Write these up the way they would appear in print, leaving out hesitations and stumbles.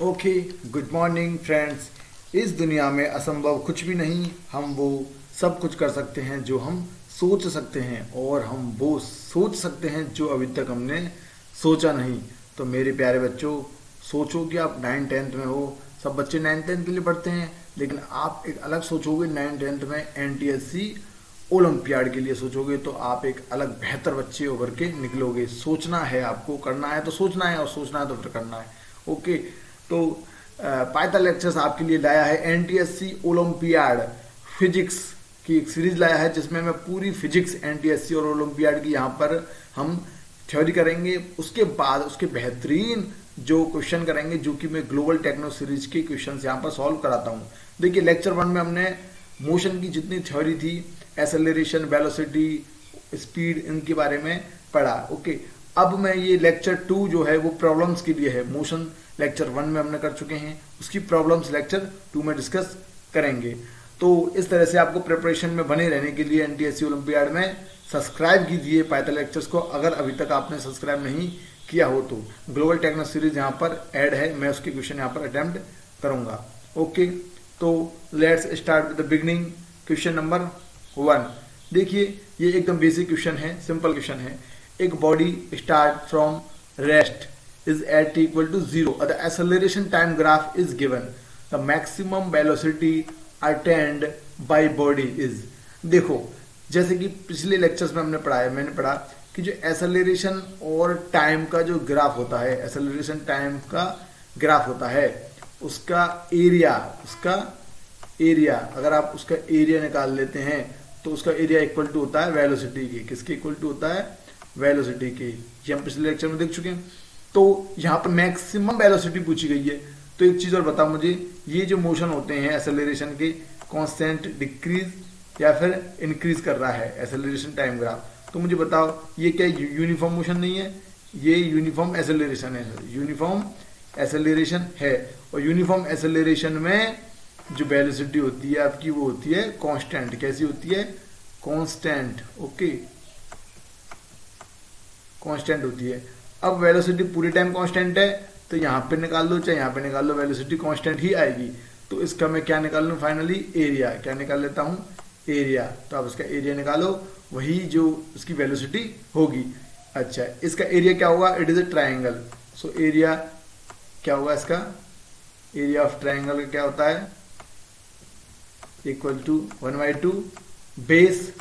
Okay, good morning friends. इस दुनिया में असंभव कुछ भी नहीं। हम वो सब कुछ कर सकते हैं जो हम सोच सकते हैं, और हम वो सोच सकते हैं जो अभी तक हमने सोचा नहीं। तो मेरे प्यारे बच्चों, सोचो कि आप 9th 10th में हो। सब बच्चे 9th 10th के लिए पढ़ते हैं, लेकिन आप एक अलग सोचोगे। 9th 10th में एनटीएससी ओलंपियाड के लिए सोचोगे तो आप एक अलग बेहतर बच्चे उभर के निकलोगे। सोचना है आपको, करना है तो सोचना है, और सोचना है तो फिर करना है। ओके, तो पाइथन लेक्चर्स आपके लिए लाया है एनटीएससी ओलंपियाड फिजिक्स की एक सीरीज लाया है, जिसमें मैं पूरी फिजिक्स एनटीएससी और ओलंपियाड की यहाँ पर हम थ्योरी करेंगे। उसके बाद उसके बेहतरीन जो क्वेश्चन करेंगे, जो कि मैं ग्लोबल टेक्नो सीरीज के क्वेश्चन यहाँ पर सॉल्व कराता हूँ। देखिए, लेक्चर 1 में हमने मोशन की जितनी थ्योरी थी, एसेलरेशन, वेलोसिटी, स्पीड, इनके बारे में पढ़ा। ओके, अब मैं ये लेक्चर 2 जो है वो प्रॉब्लम्स के लिए है। मोशन लेक्चर 1 में हमने कर चुके हैं, उसकी प्रॉब्लम्स लेक्चर 2 में डिस्कस करेंगे। तो इस तरह से आपको प्रिपरेशन में बने रहने के लिए एनटीएससी ओलंपियाड में सब्सक्राइब कीजिए पाइथन लेक्चर्स को, अगर अभी तक आपने सब्सक्राइब नहीं किया हो तो। ग्लोबल टेक्नो सीरीज यहाँ पर ऐड है, मैं उसके क्वेश्चन यहाँ पर अटेम्प्ट करूंगा। ओके, तो let's start with the beginning. Question number 1 देखिए, ये एकदम बेसिक क्वेश्चन है, सिंपल क्वेश्चन है। एक body start from rest is at equal to 0. The acceleration time graph is given. The maximum velocity attained by body is. देखो, जैसे कि पिछले लेक्चर्स में मैंने पढ़ा कि जो एसेलरेशन और टाइम का जो ग्राफ होता है, एसेलरेशन टाइम का ग्राफ होता है, उसका एरिया अगर आप उसका एरिया निकाल लेते हैं तो उसका एरिया इक्वल टू होता है वेलोसिटी के। किसके इक्वल टू होता है? वेलोसिटी के। ये हम पिछले लेक्चर में देख चुके हैं। तो यहाँ पर मैक्सिमम वेलोसिटी पूछी गई है। तो एक चीज और बताओ मुझे, ये जो मोशन होते हैं एसेलरेशन के, कांस्टेंट डिक्रीज या फिर इंक्रीज कर रहा है एसेलरेशन टाइम ग्राफ, तो मुझे बताओ ये क्या यूनिफॉर्म मोशन नहीं है? ये यूनिफॉर्म एसेलरेशन है। यूनिफॉर्म एसेलरेशन है, और यूनिफॉर्म एसेलरेशन में जो वेलोसिटी होती है आपकी, वो होती है कांस्टेंट। कैसी होती है? कांस्टेंट। ओके, कांस्टेंट होती है। अब वेलोसिटी पूरे टाइम कांस्टेंट है, तो यहाँ पे निकाल लो चाहे यहाँ पे निकाल लो, वेलोसिटी कांस्टेंट ही आएगी। तो इसका मैं क्या निकाल लूँ फाइनली? एरिया। क्या निकाल लेता हूँ? एरिया। तो आप इसका एरिया निकालो, वही जो इसकी वेलोसिटी होगी। अच्छा, इसका एरिया क्या होगा? It is a triangle. So area क्या होगा इसका? एरिया ऑफ ट्राइंगल क्या होता है? Equal to 1/2 base.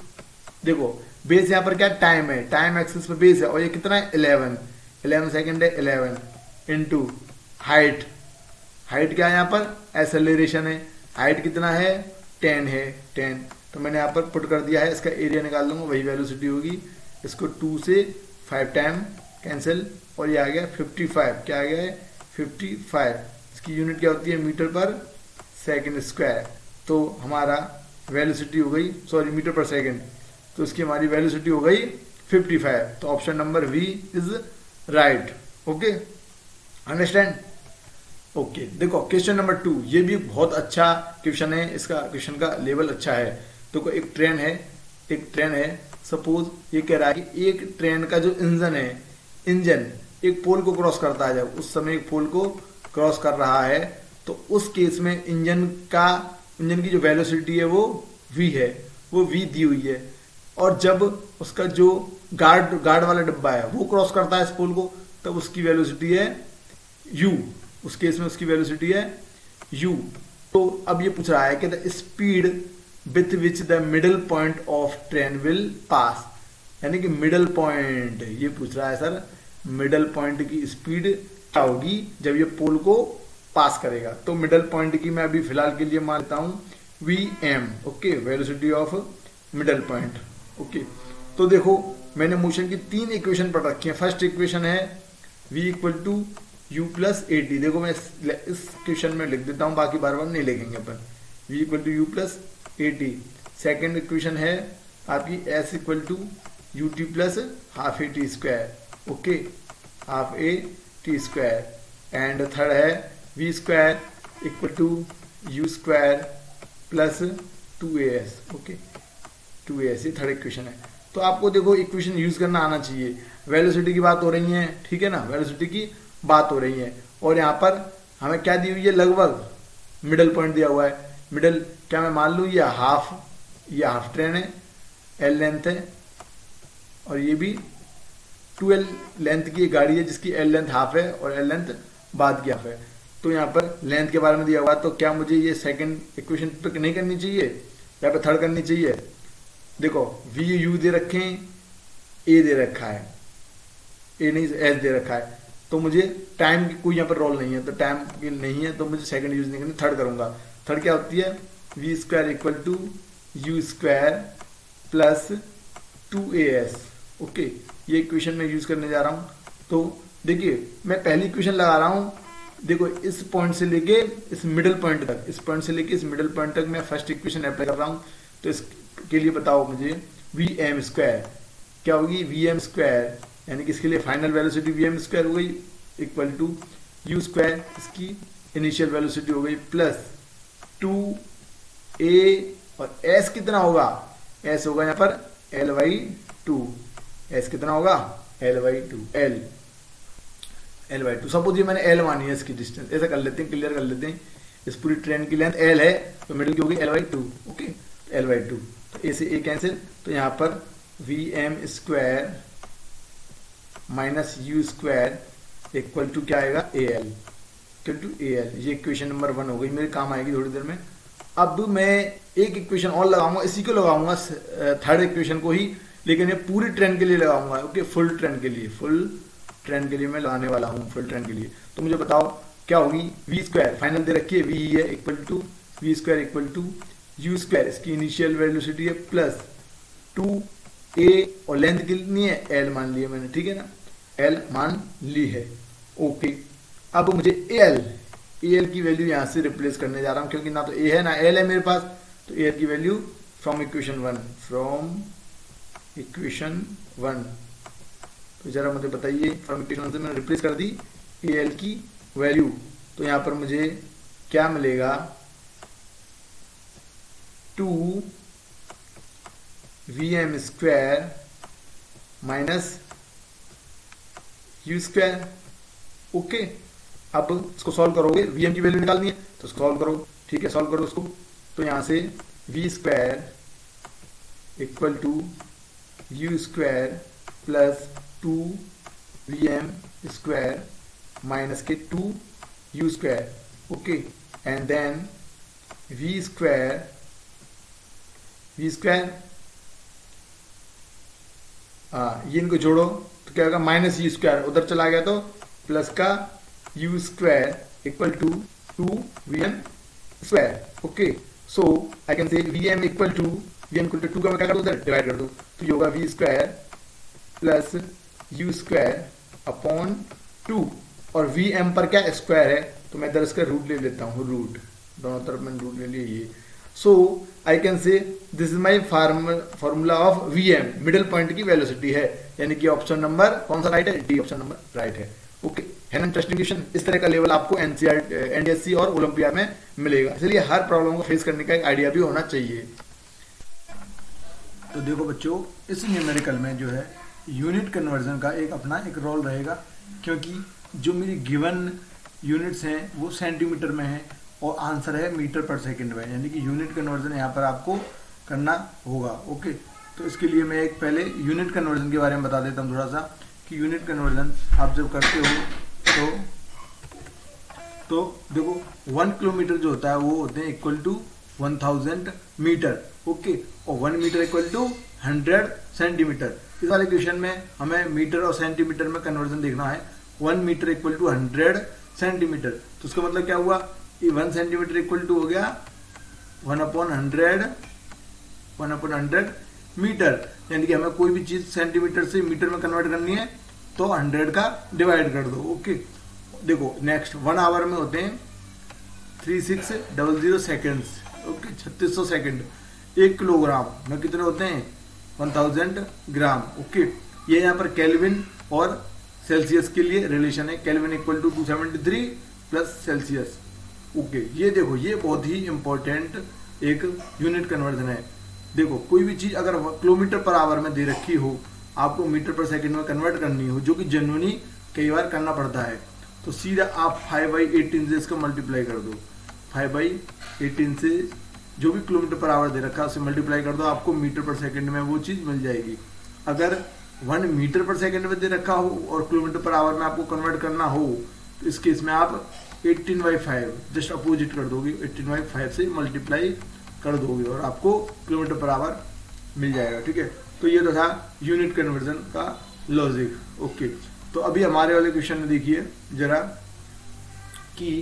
देखो, बेस यहाँ पर क्या? टाइम है, टाइम एक्सिस पे बेस है, और ये कितना है? 11 सेकेंड है। 11 इंटू हाइट। हाइट क्या है यहाँ पर? एसेलरेशन है। हाइट कितना है? 10 है। 10 तो मैंने यहाँ पर पुट कर दिया है। इसका एरिया निकाल लूंगा, वही वेलोसिटी होगी। इसको 2 से 5 टाइम कैंसिल, और ये आ गया 55। क्या आ गया है? 55। इसकी यूनिट क्या होती है? Metre per second square. तो हमारा वेलोसिटी हो गई, सॉरी मीटर पर सेकेंड, तो इसकी हमारी वेलोसिटी हो गई 55। तो option number V is right. Okay, understand? Okay, देखो क्वेश्चन नंबर 2, ये भी बहुत अच्छा क्वेश्चन है। इसका क्वेश्चन का लेवल अच्छा है। देखो, एक ट्रेन है। सपोज ये कह रहा है कि एक ट्रेन का जो इंजन एक पोल को क्रॉस करता है, जब उस समय एक पोल को क्रॉस कर रहा है, तो उस केस में इंजन की जो वेलोसिटी है वो v है, वो v दी हुई है। और जब उसका जो गार्ड वाला डब्बा है वो क्रॉस करता है इस पोल को, तब उसकी वेलोसिटी है u। उस केस में उसकी वेलोसिटी है u। तो अब ये पूछ रहा है कि the speed with which the middle point of train will pass, यानी कि मिडल पॉइंट ये पूछ रहा है सर, मिडल पॉइंट की स्पीड क्या होगी जब ये पोल को पास करेगा। तो मिडल पॉइंट की मैं अभी फिलहाल के लिए मानता हूं vm। Okay, velocity of middle point. Okay, तो देखो मैंने मोशन की 3 इक्वेशन पढ़ रखी है। फर्स्ट इक्वेशन है v equal to u plus at। देखो मैं इस क्वेश्चन में लिख देता हूं, बाकी बार बार नहीं लिखेंगे अपन। v equal to u plus at। Second equation है आपकी s equal to ut plus half a t square. Okay, half a t square. And third है v square equal to u square plus 2as। Okay, 2as, ये third equation है। तो आपको देखो equation use करना आना चाहिए। वेलोसिटी की बात हो रही है, ठीक है ना, वेलोसिटी की बात हो रही है, और यहाँ पर हमें क्या दी हुई है, लगभग मिडल पॉइंट दिया हुआ है। मिडल क्या मैं मान लूँ, ये हाफ ट्रेन है, एल लेंथ है, और ये भी 2L लेंथ की गाड़ी है जिसकी एल लेंथ हाफ है और एल लेंथ बाद की हाफ है। तो यहाँ पर लेंथ के बारे में दिया हुआ, तो क्या मुझे ये सेकंड इक्वेशन पे नहीं करनी चाहिए, या पे थर्ड करनी चाहिए? देखो वी यू दे रखे हैं, ए दे रखा है, ए नहीं एस दे रखा है, तो मुझे टाइम की कोई यहाँ पर रोल नहीं है, तो टाइम की नहीं है, तो मुझे सेकंड यूज नहीं करनी, थर्ड करूंगा। थर्ड क्या होती है, v square equal to u square plus 2as। Okay, ये इक्वेशन में यूज करने जा रहा हूं। तो देखिए मैं पहली इक्वेशन लगा रहा हूं, देखो इस पॉइंट से लेके इस मिडिल पॉइंट तक, इस पॉइंट से लेके इस मिडिल पॉइंट तक मैं फर्स्ट इक्वेशन अप्लाई कर रहा हूं। तो इसके लिए बताओ मुझे, वी एम स्क्वायर क्या होगी, वी एम स्क्वायर यानी कि इसके लिए final velocity v m square हो गई इक्वल टू यू स्क्वायर, इसकी इनिशियल वेलोसिटी हो गई, प्लस 2a, और s कितना होगा, s होगा यहाँ पर l/2, s कितना होगा l/2, l/2। सपोज ये मैंने l मानी है इसकी डिस्टेंस, ऐसा कर लेते हैं, क्लियर कर लेते हैं। इस पूरी ट्रेन की लेंथ l है, तो मिडिल की होगी l/2। ओके, l/2, तो a से a कैंसिल, तो यहाँ पर v m square minus u square equal to क्या आएगा, al इक्वल टू al। ये इक्वेशन नंबर 1 हो गई, मेरे काम आएगी थोड़ी देर में। अब मैं एक इक्वेशन और लगाऊंगा, इसी को लगाऊंगा थर्ड इक्वेशन को ही, लेकिन ये पूरी ट्रेन के लिए लगाऊंगा। ओके, फुल ट्रेन के लिए मैं लगाने वाला हूँ, फुल ट्रेन के लिए। तो मुझे बताओ क्या होगी, वी स्क्वायर फाइनल दे रखी है, वी है equal to v square equal to u square, इसकी इनिशियल वेलोसिटी है, प्लस 2a, और लेंथ कितनी है, l मान लिया मैंने, ठीक है ना, l मान ली है। ओके, अब मुझे al की वैल्यू यहां से रिप्लेस करने जा रहा हूं, क्योंकि ना तो a है ना l है मेरे पास, तो al की वैल्यू फ्रॉम इक्वेशन 1, तो जरा मुझे बताइए, फ्रॉम इक्वेशन से मैंने रिप्लेस कर दी al की वैल्यू, तो यहां पर मुझे क्या मिलेगा, 2vm square minus u square. Okay, अब इसको सॉल्व करोगे, वीएम की वैल्यू निकालनी है तो सॉल्व करो, ठीक है, सॉल्व करो उसको। तो यहां से v square equal to u square plus 2vm square minus के 2u square. Okay, and then v square ये इनको जोड़ो तो क्या होगा, माइनस यू स्क्वायर, उधर चला गया तो प्लस का u square equal to 2vm square. Okay, so I can say vm equal to 2 का मैं क्या कर दो, उधर डिवाइड कर दो, तो ये होगा v square plus you square upon 2, और vm पर क्या स्क्वायर है, तो मैं इधर इसका रूट ले लेता हूँ, रूट दोनों तरफ मैंने रूट ले लिया ये। So I can say this is my formula of vm, middle point की वेलोसिटी है, यानी कि ऑप्शन नंबर कौन सा राइट है, डी ऑप्शन नंबर राइट है। ओके, है ना इंटरेस्टिंग क्वेश्चन। इस तरह का लेवल आपको एनडीएससी और ओलंपिया में मिलेगा, इसलिए हर प्रॉब्लम को फेस करने का एक आइडिया भी होना चाहिए। तो देखो बच्चों, इस न्यूमेरिकल में जो है यूनिट कन्वर्जन का एक अपना एक रोल रहेगा, क्योंकि जो मेरी गिवन यूनिट्स हैं वो सेंटीमीटर में है और आंसर है मीटर पर सेकंड में, यानी कि यूनिट कन्वर्जन यहाँ पर आपको करना होगा। ओके, तो इसके लिए मैं एक पहले यूनिट कन्वर्जन के बारे में बता देता हूँ थोड़ा सा, कि यूनिट कन्वर्जन आप जब करते हो तो देखो 1 किलोमीटर जो होता है वो होते हैं इक्वल टू 1000 मीटर। ओके, और 1 मीटर इक्वल टू 100 सेंटीमीटर। इस वाले क्वेश्चन में हमें मीटर और सेंटीमीटर में कन्वर्जन देखना है। 1 मीटर इक्वल टू 100 सेंटीमीटर, तो उसका मतलब क्या हुआ, 1 सेंटीमीटर इक्वल टू हो गया 1/100 मीटर, यानी कि हमें कोई भी चीज सेंटीमीटर से मीटर में कन्वर्ट करनी है तो 100 का डिवाइड कर दो। ओके, देखो नेक्स्ट 1 आवर में होते हैं 3600 सेकेंड्स। Okay, 3600 second. 1 किलोग्राम में कितने होते हैं, 1000 ग्राम। ओके, ये यहाँ पर केल्विन और सेल्सियस के लिए रिलेशन है, kelvin equal to 273 plus Celsius. Okay, ये देखो ये बहुत ही इंपॉर्टेंट एक यूनिट कन्वर्जन है। देखो कोई भी चीज अगर किलोमीटर पर आवर में दे रखी हो, आपको मीटर पर सेकंड में कन्वर्ट करनी हो, जो कि जनरली कई बार करना पड़ता है, तो सीधा आप 5/18 से इसका मल्टीप्लाई कर दो, 5/18 से जो भी किलोमीटर पर आवर दे रखा है उसे मल्टीप्लाई कर दो, आपको मीटर पर सेकंड में वो चीज़ मिल जाएगी। अगर 1 मीटर पर सेकंड में दे रखा हो और किलोमीटर पर आवर में आपको कन्वर्ट करना हो तो इस केस में आप 18/5 जस्ट अपोजिट कर दोगे, 18/5 से मल्टीप्लाई कर दोगे और आपको किलोमीटर पर आवर मिल जाएगा। ठीक है, तो ये तो था यूनिट कन्वर्जन का लॉजिक। ओके, तो अभी हमारे वाले क्वेश्चन में देखिए जरा कि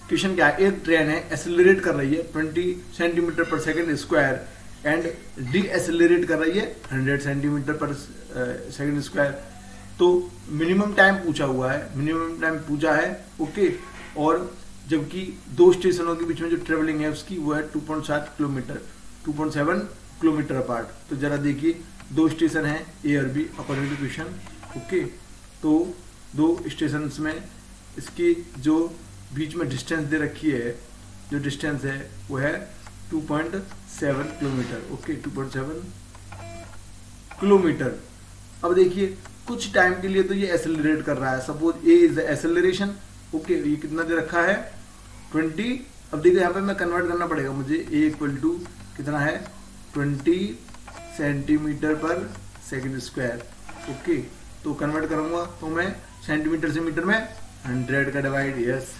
क्वेश्चन क्या है। एक ट्रेन है एक्सेलरेट कर रही है 20 सेंटीमीटर पर second square and D accelerate कर रही है 100 सेंटीमीटर पर सेकंड स्क्वायर। तो मिनिमम टाइम पूछा हुआ है, मिनिमम टाइम पूछा है। ओके, और जबकि दो स्टेशनों के बीच में जो ट्रेवलिंग है उसकी वो है 2.7 किलोमीटर, 2.7 किलोमीटर अपार्ट। तो जरा देखिए दो स्टेशन है ए और B according to question. Okay, तो दो स्टेशन में इसकी जो बीच में डिस्टेंस दे रखी है, जो डिस्टेंस है वो है 2.7 किलोमीटर। Okay, 2.7 kilometre. अब देखिए कुछ टाइम के लिए तो ये एक्सेलरेट कर रहा है, suppose A is the acceleration. Okay, ये कितना दे रखा है 20। अब देखिए यहाँ पे मैं कन्वर्ट करना पड़ेगा मुझे, ए इक्वल टू कितना है 20 सेंटीमीटर पर सेकंड स्क्वायर। ओके, तो कन्वर्ट करूंगा तो मैं सेंटीमीटर से मीटर में 100 का डिवाइड, यस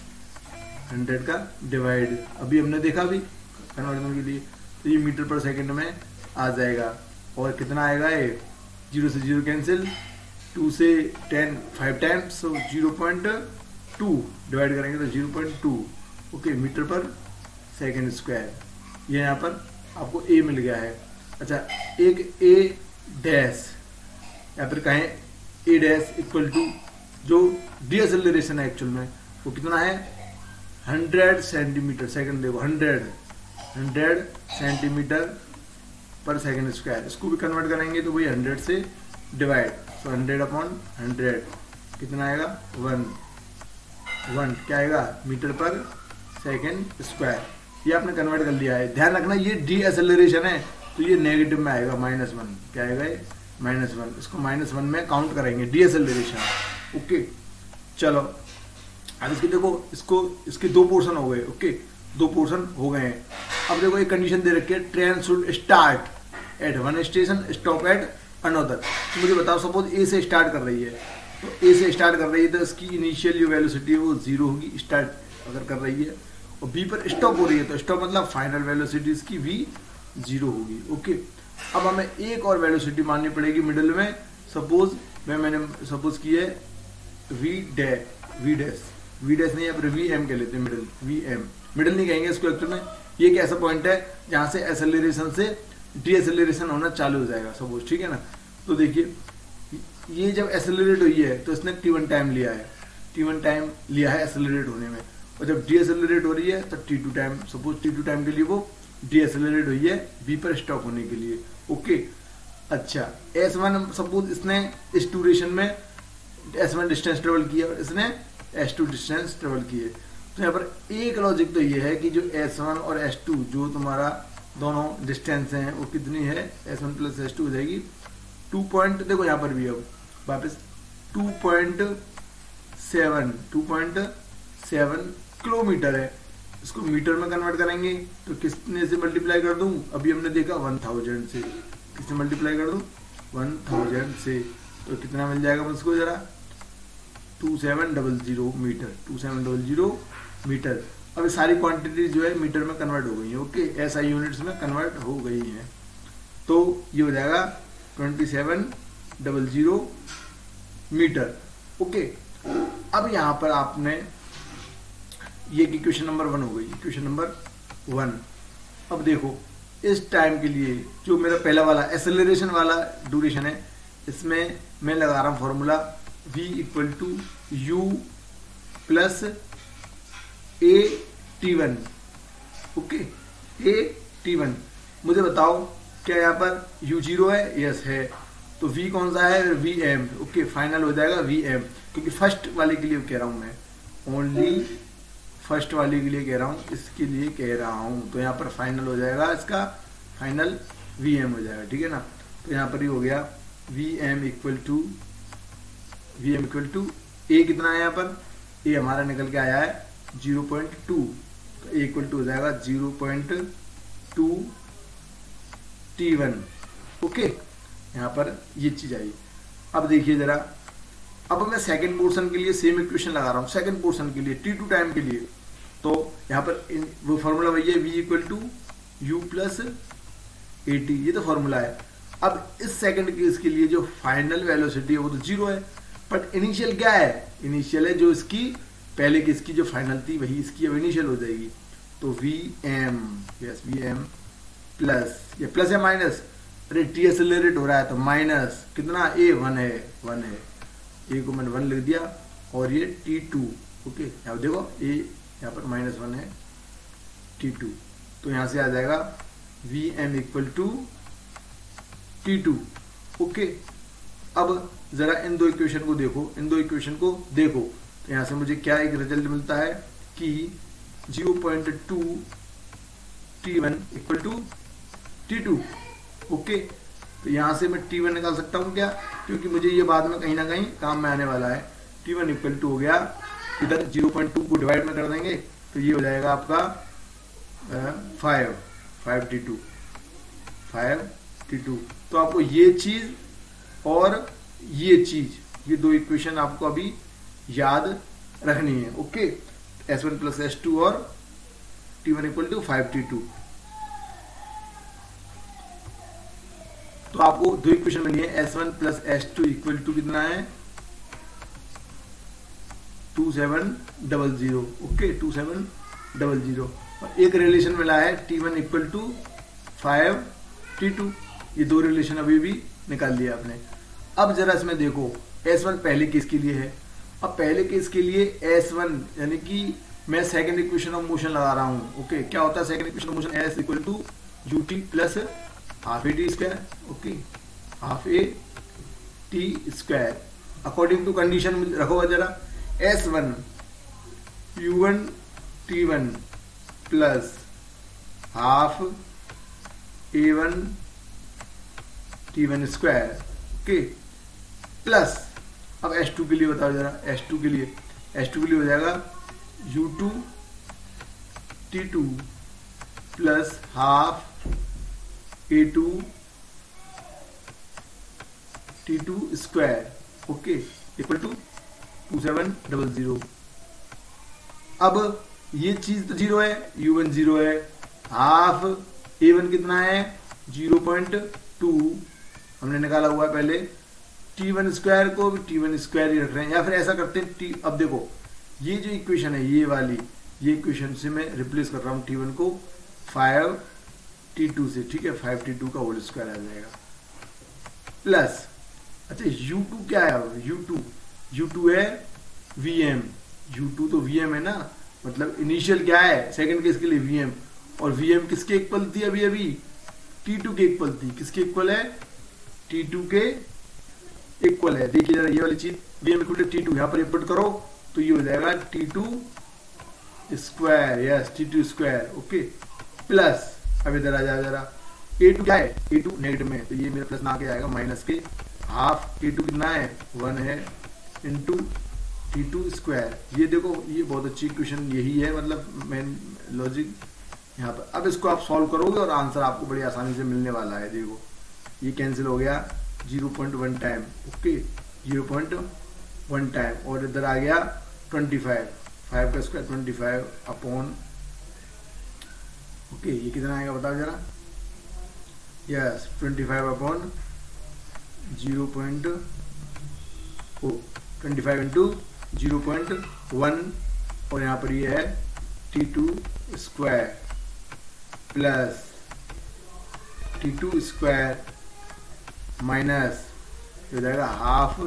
100 का डिवाइड अभी हमने देखा भी कन्वर्जन के लिए। तो ये मीटर पर सेकंड में आ जाएगा और कितना आएगा ये 0 से 0 कैंसिल, 2 से 10 5 टाइम्स, सो 0.2 डिवाइड करेंगे तो 0.2। Okay, metre per second square. ये यहाँ पर आपको ए मिल गया है। अच्छा, एक ए डैश या फिर कहें ए डैश इक्वल टू जो डीएक्सेलरेशन है एक्चुअल में वो कितना है 100 सेंटीमीटर सेकंड। देखो 100 सेंटीमीटर पर सेकंड स्क्वायर, इसको भी कन्वर्ट करेंगे तो वही 100 से डिवाइड, तो 100/100 कितना आएगा 1 क्या आएगा मीटर पर सेकंड स्क्वायर। ये आपने कन्वर्ट कर लिया है। ध्यान रखना ये डी एक्सेलरेशन है तो ये नेगेटिव में आएगा -1। क्या आएगा ये -1, इसको -1 में काउंट करेंगे डी एक्सेलरेशन। ओके, चलो अब इसके देखो, इसके दो पोर्शन हो गए। ओके, दो पोर्शन हो गए हैं। अब देखो एक कंडीशन दे रखी है, train should start at 1 station stop at another. तो मुझे बताओ सपोज ए से स्टार्ट कर रही है, तो ए से स्टार्ट कर रही है तो इसकी इनिशियल जो वेलोसिटी है वो 0 होगी स्टार्ट अगर कर रही है, और बी पर स्टॉप हो रही है तो स्टॉप मतलब फाइनल वेलोसिटी इसकी v 0 होगी। ओके, अब हमें एक और वेलोसिटी माननी पड़ेगी मिडिल में। सपोज मैंने सपोज की है v डैश नहीं, या फिर vm कह लेते हैं, मिडिल नहीं कहेंगे इसको एक्चुअल में। ये एक ऐसा पॉइंट है जहां से एक्सेलरेशन से डीएक्सेलरेशन होना चालू हो जाएगा सपोज, ठीक है ना। तो देखिए ये जब एक्सेलरेट हुई है तो इसने t1 टाइम लिया है, t1 टाइम लिया है एक्सेलरेट होने में, और जब डीएक्सेलरेट हो रही है तो t2 time, suppose t2 time के लिए वो डीएक्सेलरेट हुई है बी पर स्टॉप होने के लिए। ओके, अच्छा S1 सपोज इसने इस ड्यूरेशन में S1 डिस्टेंस ट्रेवल किया और इसने S2 डिस्टेंस ट्रेवल किए। तो यहाँ पर एक लॉजिक तो ये है कि जो S1 और S2 जो तुम्हारा दोनों डिस्टेंस हैं वो कितनी है, S1 प्लस S2 हो जाएगी 2 पॉइंट, देखो यहाँ पर भी अब वापस 2.7 किलोमीटर है। इसको मीटर में कन्वर्ट करेंगे तो कितने से मल्टीप्लाई कर दूं, अभी हमने देखा 1000 से, किससे मल्टीप्लाई कर दूं 1000 से, तो कितना मिल जाएगा मुझको जरा 2700 मीटर, 2700 मीटर। अब सारी क्वांटिटी जो है मीटर में कन्वर्ट हो गई है। ओके, ऐसा यूनिट्स में कन्वर्ट हो गई है, तो ये हो जाएगा 2700 मीटर। ओके, अब यहाँ पर आपने ये की क्वेश्चन नंबर 1 हो गई, क्वेश्चन नंबर 1। अब देखो इस टाइम के लिए जो मेरा पहला वाला एक्सेलरेशन वाला ड्यूरेशन है, इसमें मैं लगा रहा हूँ formula v equal to u प्लस a t1। Okay, a t1 मुझे बताओ क्या यहाँ पर u 0 है, यस है, तो v कौन सा है vm। ओके, फाइनल हो जाएगा vm, क्योंकि फर्स्ट वाले के लिए कह रहा हूँ मैं, ओनली फर्स्ट वाले के लिए कह रहा हूँ, इसके लिए कह रहा हूँ। तो यहाँ पर फाइनल हो जाएगा, इसका फाइनल vm हो जाएगा, ठीक है ना। तो यहाँ पर ही हो गया vm इक्वल टू a कितना है यहाँ पर ए हमारा निकल के आया है 0.2, तो ए इक्वल टू हो जाएगा 0.2 T1। ओके, यहाँ पर ये चीज आई। अब देखिए जरा, अब मैं सेकंड पोर्शन के लिए सेम इक्वेशन लगा रहा हूँ, सेकंड पोर्शन के लिए T2 टाइम के लिए। तो यहाँ पर वो फॉर्मूला वही है, V equal to u plus AT, ये तो फॉर्मूला है। अब इस सेकंड केस के लिए जो फाइनल वेलोसिटी है वो तो 0 है, बट इनिशियल क्या है, इनिशियल है जो इसकी पहले केस की जो फाइनल थी वही इसकी अब इनिशियल हो जाएगी। तो Vm, यस Vm प्लस, ये प्लस या माइनस, अरे टी एक्सेलरेट हो रहा है तो माइनस कितना, ए 1 है, 1 है, ए को मैंने 1 लिख दिया, और ये T2। ओके, यहाँ देखो ए यहाँ पर -1 है, T2, तो यहाँ से आ जाएगा Vm equal to T2। Okay, अब जरा इन दो इक्वेशन को देखो, इन दो इक्वेशन को देखो, तो यहाँ से मुझे क्या एक रिजल्ट मिलता है कि 0.2 T1 equal to T2। Okay, तो यहाँ से मैं T1 निकाल सकता हूँ क्या, क्योंकि मुझे ये बाद में कहीं ना कहीं काम में आने वाला है। T1 इक्वल टू हो गया, इधर 0.2 को डिवाइड में कर देंगे तो ये हो जाएगा आपका 5T2। तो आपको ये चीज और ये चीज, ये दो इक्वेशन आपको अभी याद रखनी है। ओके, S1 प्लस S2 और T1 इक्वल टू 5T2। तो आपको दो इक्वेशन मिली है, S1 plus S2 equal to कितना है 2700। ओके, 2700, और एक रिलेशन मिला है T1 इक्वल टू 5T2। ये दो रिलेशन अभी भी निकाल लिया आपने। अब जरा इसमें देखो, S1 पहले केस के लिए है, अब पहले केस के लिए S1 यानी कि मैं सेकंड इक्वेशन ऑफ मोशन लगा रहा हूं। ओके, क्या होता है second equation of motion, S equal to ut plus half a t square. Okay, half a t square according to condition रखो जरा, S1 u1 t1 plus half a1 t1 square. Okay, plus अब S2 के लिए बताओ जरा, S2 के लिए हो जाएगा u2 t2 plus half a2 t2 square. Okay, equal to 2700। अब ये चीज तो 0 है, u1 0 है, हाफ a1 कितना है 0.2 हमने निकाला हुआ है पहले, T1 स्क्वायर को भी T1 स्क्वायर ही रख रहे हैं, या फिर ऐसा करते हैं अब देखो ये जो इक्वेशन है ये वाली, ये इक्वेशन से मैं रिप्लेस कर रहा हूँ T1 को 5T2 से। ठीक है, 5T2 का होल स्क्वायर आ जाएगा, प्लस अच्छा U2 क्या है, U2 है Vm, U2 तो Vm है ना, मतलब इनिशियल क्या है सेकंड केस के लिए Vm, और Vm किसके इक्वल थी अभी T2 के इक्वल थी। किसके इक्वल है, T2 के इक्वल है। देखिए जरा ये वाली चीज, Vm इक्वल टू T2 यहाँ पर पुट करो तो ये हो जाएगा T2 square, yes T2 square. Okay, plus अब इधर आ जाए जरा, A2 क्या है, A2 नेगेटिव में, तो ये मेरा प्लस ना के आएगा माइनस के, हाफ A2 कितना है 1 है इंटू T2 स्क्वायर। ये देखो ये बहुत अच्छी इक्वेशन यही है, मतलब मेन लॉजिक यहाँ पर। अब इसको आप सॉल्व करोगे और आंसर आपको बड़ी आसानी से मिलने वाला है। देखो ये कैंसिल हो गया 0.1 टाइम। ओके, 0.1 टाइम, और इधर आ गया 25, 5 का स्क्वायर 25 अपॉन, ओके ये कितना आएगा बताओ जरा, यस 25 अपॉन 25 इंटू 0.1, और यहाँ पर ये है T2 square plus T2 square minus हो जाएगा half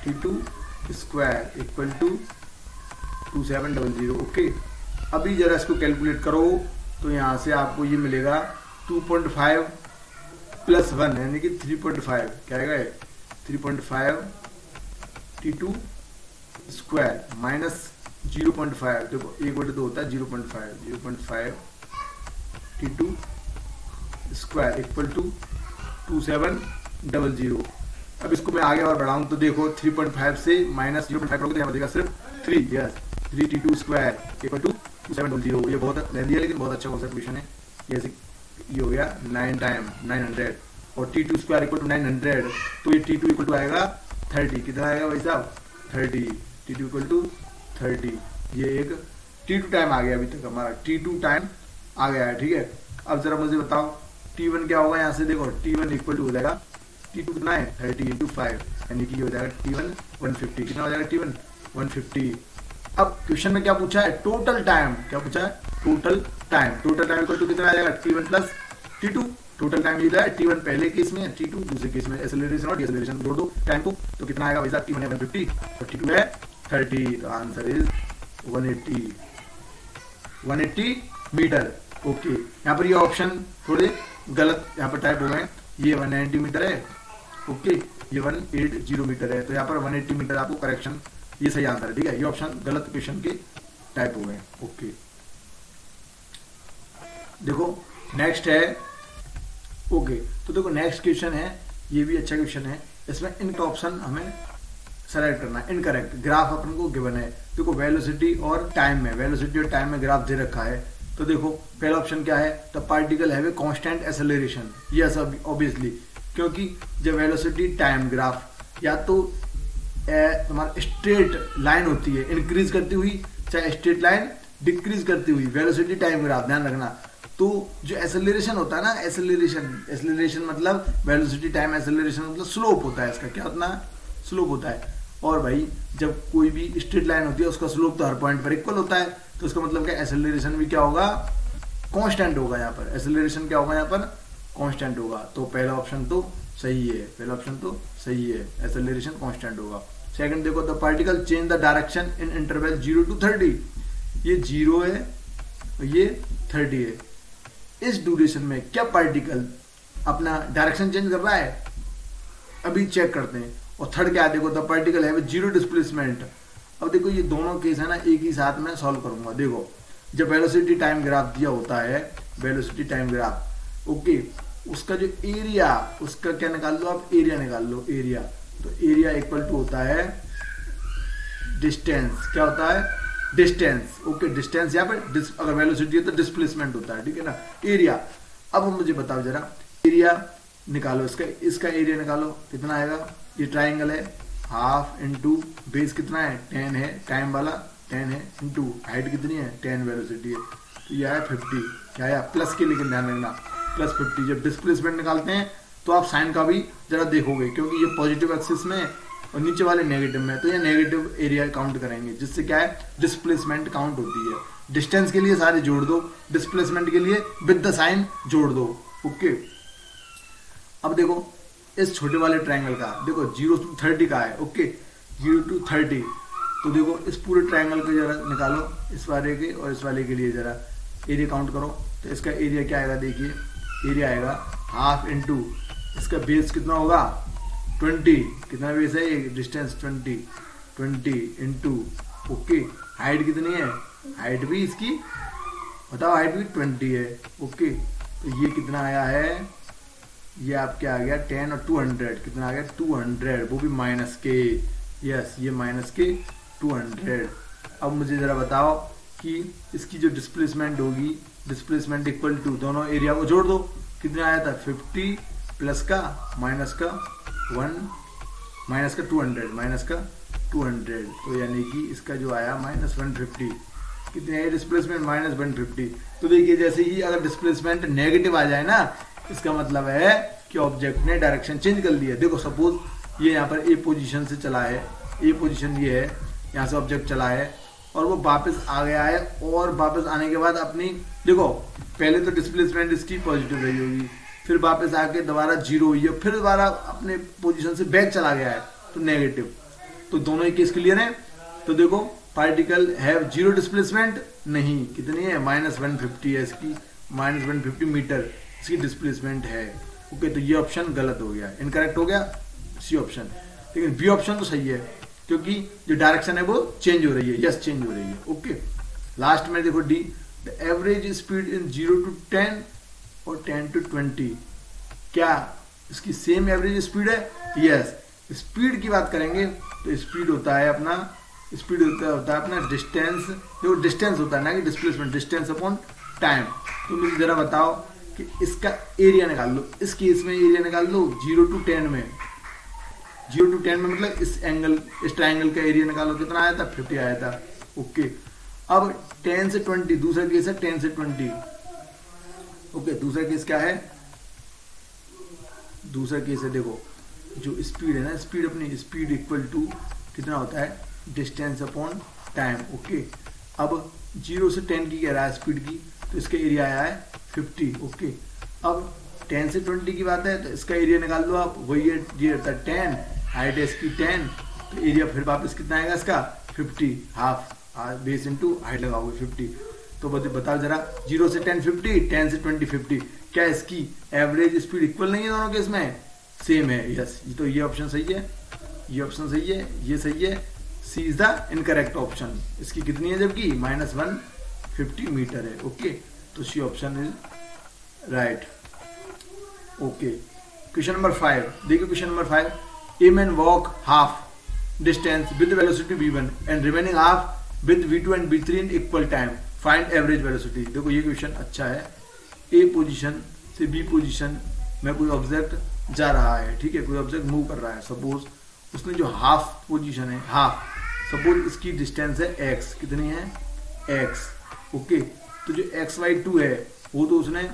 T2 square equal to 2700। Okay, अभी जरा इसको कैलकुलेट करो तो यहाँ से आपको ये मिलेगा 2.5 प्लस 1 यानी कि 3.5, क्या आएगा 3.5 T2 स्क्वायर माइनस 0.5, देखो 1/2 होता है 0.5 T2 स्क्वायर इक्वल टू 2700। अब इसको मैं आगे और बढ़ाऊं तो देखो 3.5 से माइनस 0.5 करोगे तो यहाँ बचेगा सिर्फ 3, yes 3t2 square equal to 2700। ये बहुत लेंदी है लेकिन बहुत अच्छा कॉन्सेप्ट क्वेश्चन है। जैसे ये हो गया 9 टाइम 900 और t2 स्क्वायर इक्वल टू 900, तो ये t2 इक्वल टू आएगा 30। कितना आएगा भाई साहब 30, t2 इक्वल टू 30। ये एक t2 टाइम आ गया, अभी तक हमारा t2 टाइम आ गया है, ठीक है। अब जरा मुझे बताओ t1 क्या होगा, यहाँ से देखो t1 इक्वल टू हो जाएगा t2 कितना है 30 इंटू 5, यानी कि हो जाएगा t1 150। कितना हो जाएगा t1 150। अब क्वेश्चन में क्या पूछा है, टोटल टाइम। क्या पूछा है, total time. Total time equal to कितना आ जाएगा t1 plus t2। Total time ये है t1 पहले केस में, t2 दूसरे केस में। एक्सेलरेशन और डिसेलरेशन जोड़ दो टाइम को, तो कितना आएगा वैसा t1 है 150 और t2 है 30। तो आंसर इज 180 मीटर। ओके, यहाँ पर ये ऑप्शन थोड़े गलत यहाँ पर टाइप हो गए। ये 190 मीटर है, ओके, ये 180 मीटर है, तो यहाँ पर 180 मीटर आपको करेक्शन, ये सही आंसर है, ठीक है। ये ऑप्शन गलत क्वेश्चन के टाइप हो गए। ओके, देखो नेक्स्ट है। ओके, तो देखो नेक्स्ट क्वेश्चन है, ये भी अच्छा क्वेश्चन है। इसमें इनका ऑप्शन हमें सेलेक्ट करना है। इनकरेक्ट, ग्राफ अपन को गिवन है। देखो वेलोसिटी और टाइम में, वेलोसिटी और टाइम में ग्राफ दे रखा है। तो देखो पहला ऑप्शन क्या है, the particle have a constant acceleration. Yes obviously, क्योंकि जब वेलोसिटी टाइम ग्राफ या तो तुम्हारा स्ट्रेट लाइन होती है इंक्रीज करती हुई, चाहे स्ट्रेट लाइन डिक्रीज करती हुई, वेलोसिटी टाइम ग्राफ, ध्यान रखना। तो जो एक्सेलरेशन होता है ना, एक्सेलरेशन मतलब वेलोसिटी टाइम एक्सेलरेशन मतलब स्लोप होता है इसका। क्या होता है, स्लोप होता है। और भाई जब कोई भी स्ट्रेट लाइन होती है उसका स्लोप तो हर पॉइंट पर इक्वल होता है, तो इसका मतलब क्या, एक्सेलरेशन भी क्या होगा, कांस्टेंट होगा। यहाँ पर एक्सेलरेशन क्या होगा, यहाँ पर कांस्टेंट होगा। तो पहला ऑप्शन तो सही है, पहला ऑप्शन तो सही है, एक्सेलरेशन कांस्टेंट होगा। सेकंड देखो, the particle change the direction in interval 0 to 30। ये 0 है और ये 30 है। इस ड्यूरेशन में क्या पार्टिकल अपना डायरेक्शन चेंज कर रहा है, अभी चेक करते हैं। और थर्ड क्या है, देखो द पार्टिकल है 0 डिस्प्लेसमेंट। अब देखो ये दोनों केस है ना, एक ही साथ में सॉल्व करूंगा। देखो जब वेलोसिटी टाइम ग्राफ दिया होता है, वेलोसिटी टाइम ग्राफ, ओके, उसका जो एरिया, उसका क्या निकाल लो आप, एरिया निकाल लो, एरिया। तो एरिया इक्वल टू होता है डिस्टेंस। क्या होता है, डिस्टेंस। ओके, डिस्टेंस यहाँ पर अगर वेलोसिटी है तो डिस्प्लेसमेंट होता है, ठीक है ना, एरिया। अब मुझे बताओ जरा, एरिया निकालो, इसका एरिया निकालो, कितना आएगा। ये ट्राइंगल है, हाफ इंटू बेस कितना है 10 है, टाइम वाला 10 है, इंटू हाइट कितनी है 10, वेलोसिटी है, तो यह है 50। क्या है, प्लस के, लेकिन ध्यान रखना प्लस 50। जब डिस्प्लेसमेंट निकालते हैं तो आप साइन का भी जरा देखोगे, क्योंकि ये पॉजिटिव एक्सिस में और नीचे वाले नेगेटिव में, तो ये नेगेटिव एरिया काउंट करेंगे, जिससे क्या है, डिस्प्लेसमेंट काउंट होती है। डिस्टेंस के लिए सारे जोड़ दो, डिस्प्लेसमेंट के लिए विद द साइन जोड़ दो। ओके, अब देखो इस छोटे वाले ट्रायंगल का, देखो 0 to 30 का है। ओके, 0 to 30, तो देखो इस पूरे ट्रायंगल को जरा निकालो, इस वाले के और इस वाले के लिए जरा एरिया काउंट करो। तो इसका एरिया क्या आएगा, देखिए एरिया आएगा हाफ इंटू इसका बेस कितना होगा 20, कितना बेस है, ये डिस्टेंस 20 इंटू, ओके, हाइट कितनी है, हाइट भी इसकी बताओ, हाइट भी 20 है। ओके, तो ये कितना आया है, ये आपके आ गया 10 और 200, कितना आ गया 200, वो भी माइनस के। यस, ये माइनस के 200। अब मुझे जरा बताओ कि इसकी जो डिस्प्लेसमेंट होगी, डिस्प्लेसमेंट इक्वल टू, दोनों एरिया को जोड़ दो, कितना आया था 50 प्लस का माइनस का 1 माइनस का 200 माइनस का 200, तो यानी कि इसका जो आया -150। कितने है डिस्प्लेसमेंट, -150। तो देखिए जैसे ही अगर डिस्प्लेसमेंट नेगेटिव आ जाए ना, इसका मतलब है कि ऑब्जेक्ट ने डायरेक्शन चेंज कर लिया। देखो सपोज ये यहाँ पर ए पोजीशन से चला है, ए पोजीशन ये है, यहाँ से ऑब्जेक्ट चला है और वो वापस आ गया है, और वापस आने के बाद अपनी, देखो पहले तो डिस्प्लेसमेंट इसकी पॉजिटिव रही होगी, फिर वापस आके दोबारा 0 हुई है, फिर दोबारा अपने पोजीशन से बैक चला गया है तो नेगेटिव। तो दोनों ही केस क्लियर है। तो देखो पार्टिकल हैव 0 डिस्प्लेसमेंट नहीं, कितनी है -150 है इसकी, -150 मीटर इसकी डिस्प्लेसमेंट है। ओके, तो ये ऑप्शन गलत हो गया, इनकरेक्ट हो गया सी ऑप्शन। लेकिन बी ऑप्शन तो सही है, क्योंकि जो डायरेक्शन है वो चेंज हो रही है। यस, चेंज हो रही है। ओके, लास्ट में देखो D, the average speed in 0 to 10 और 10 to 20, क्या इसकी सेम एवरेज स्पीड है। यस, स्पीड की बात करेंगे तो स्पीड होता है अपना स्पीड होता है अपना डिस्टेंस, देखो डिस्टेंस होता है ना कि डिस्प्लेसमेंट, डिस्टेंस अपॉन टाइम। तो मुझे जरा बताओ कि इसका एरिया निकाल लो, इस केस में एरिया निकाल लो 0 to 10 में, 0 to 10 में मतलब इस एंगल, इस ट्राइंगल का एरिया निकालो, कितना आया था 50 आया था। ओके, अब 10 से 20 दूसरा केस है, 10 से 20। ओके, दूसरा केस क्या है, दूसरा केस है देखो जो स्पीड है ना, स्पीड अपनी स्पीड इक्वल टू कितना होता है डिस्टेंस अपॉन टाइम। ओके, अब 0 से 10 की कह रहा है स्पीड की, तो इसका एरिया आया है 50। ओके, अब 10 से 20 की बात है तो इसका एरिया निकाल लो आप, वही है ये होता है 10, हाइट है इसकी 10, तो एरिया फिर वापस कितना आएगा इसका 50, हाफ बेस इंटू हाइट लगाओगे 50। तो बताओ जरा 0 से 10 50, 10 से 20 50, क्या इसकी एवरेज स्पीड इक्वल नहीं है दोनों केस में, सेम है। यस, तो ये ऑप्शन सही है, ये ऑप्शन सही है, ये सही है, C is the incorrect option. इसकी कितनी है जबकि -150 मीटर है। ओके, तो C option is right. Okay, question number 5 देखिए, question number 5, a man walk half distance with velocity v1 and remaining half with v2 and v3 in equal time, find average velocity. देखो ये question अच्छा है, A position से B position में कोई object जा रहा है, ठीक है, कोई ऑब्जेक्ट मूव कर रहा है, सपोज उसने जो हाफ पोजीशन है, हाफ सपोज इसकी डिस्टेंस है x, कितनी है x। ओके, तो जो x/2 है वो तो उसने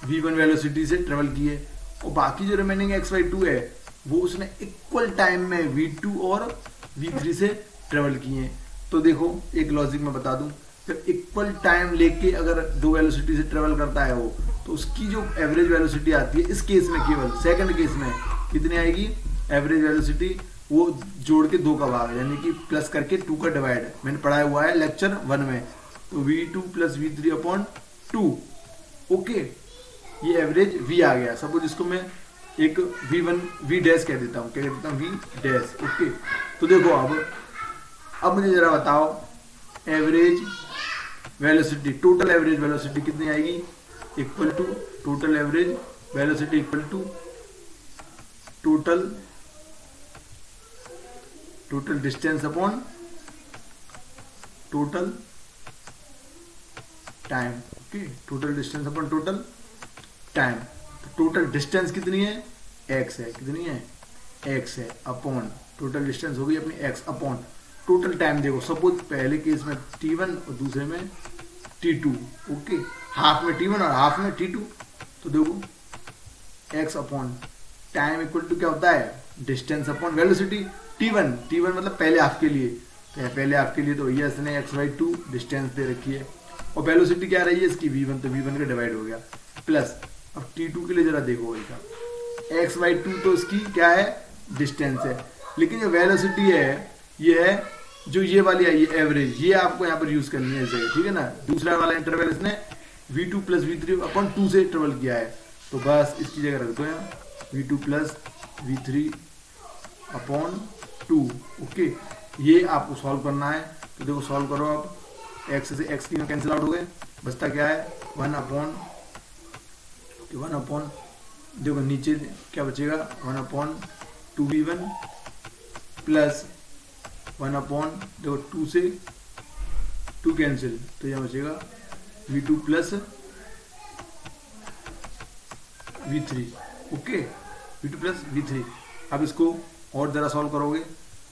v1 वेलोसिटी से ट्रेवल की है, और बाकी जो रिमेनिंग x/2 है वो उसने इक्वल टाइम में v2 और v3 से ट्रेवल किए हैं। तो देखो एक लॉजिक में बता दूं, जब इक्वल टाइम लेके अगर दो वेलोसिटी से ट्रेवल करता है वो, तो उसकी जो एवरेज वेलोसिटी आती है इस केस में, केवल सेकंड केस में कितनी आएगी एवरेज वेलोसिटी, वो जोड़ के 2 का भाग यानी कि प्लस करके 2 का डिवाइड, मैंने पढ़ाया हुआ है लेक्चर 1 में, तो v2 + v3/2। ओके, ये एवरेज v आ गया, सपोज इसको मैं एक v1 v डैश कह देता हूँ, क्या कह देता हूँ v डैश। ओके, तो देखो अब मुझे जरा बताओ average velocity, total average velocity कितनी आएगी, equal to total average velocity equal to total distance upon total time. Okay, total distance upon total time. तो टोटल डिस्टेंस कितनी है x है, कितनी है x है, अपॉन टोटल डिस्टेंस हो गई अपनी x अपॉन टोटल टाइम। देखो सपोज पहले केस में t1 और दूसरे में t2। ओके, हाफ में t1 और हाफ में t2, तो देखो x upon time equal to क्या होता है डिस्टेंस अपॉन वेलोसिटी। t1 मतलब पहले हाफ के लिए, तो पहले हाफ के लिए तो ये इसने x/2 डिस्टेंस दे रखी है, और वेलोसिटी क्या रही है इसकी v1, तो v1 का डिवाइड हो गया, प्लस अब t2 के लिए जरा देखो इसका x/2, तो इसकी क्या है डिस्टेंस है, लेकिन जो वेलोसिटी है ये है जो ये वाली आई है एवरेज, ये आपको यहाँ पर यूज करनी है इस जगह, ठीक है ना। दूसरा वाला इंटरवल इसने v2 + v3/2 से ट्रेवल किया है, तो बस इसकी जगह रख दो यहाँ v2 + v3/2। ओके, ये आपको सॉल्व करना है, तो देखो सॉल्व करो, अब x से x की कैंसिल आउट हो गए, बचता क्या है 1/, देखो नीचे क्या बचेगा 1/2v1 प्लस 1/, देखो 2 से 2 कैंसिल, तो यह बचेगा v2 + v3। Okay, v2 + v3। अब इसको और जरा सॉल्व करोगे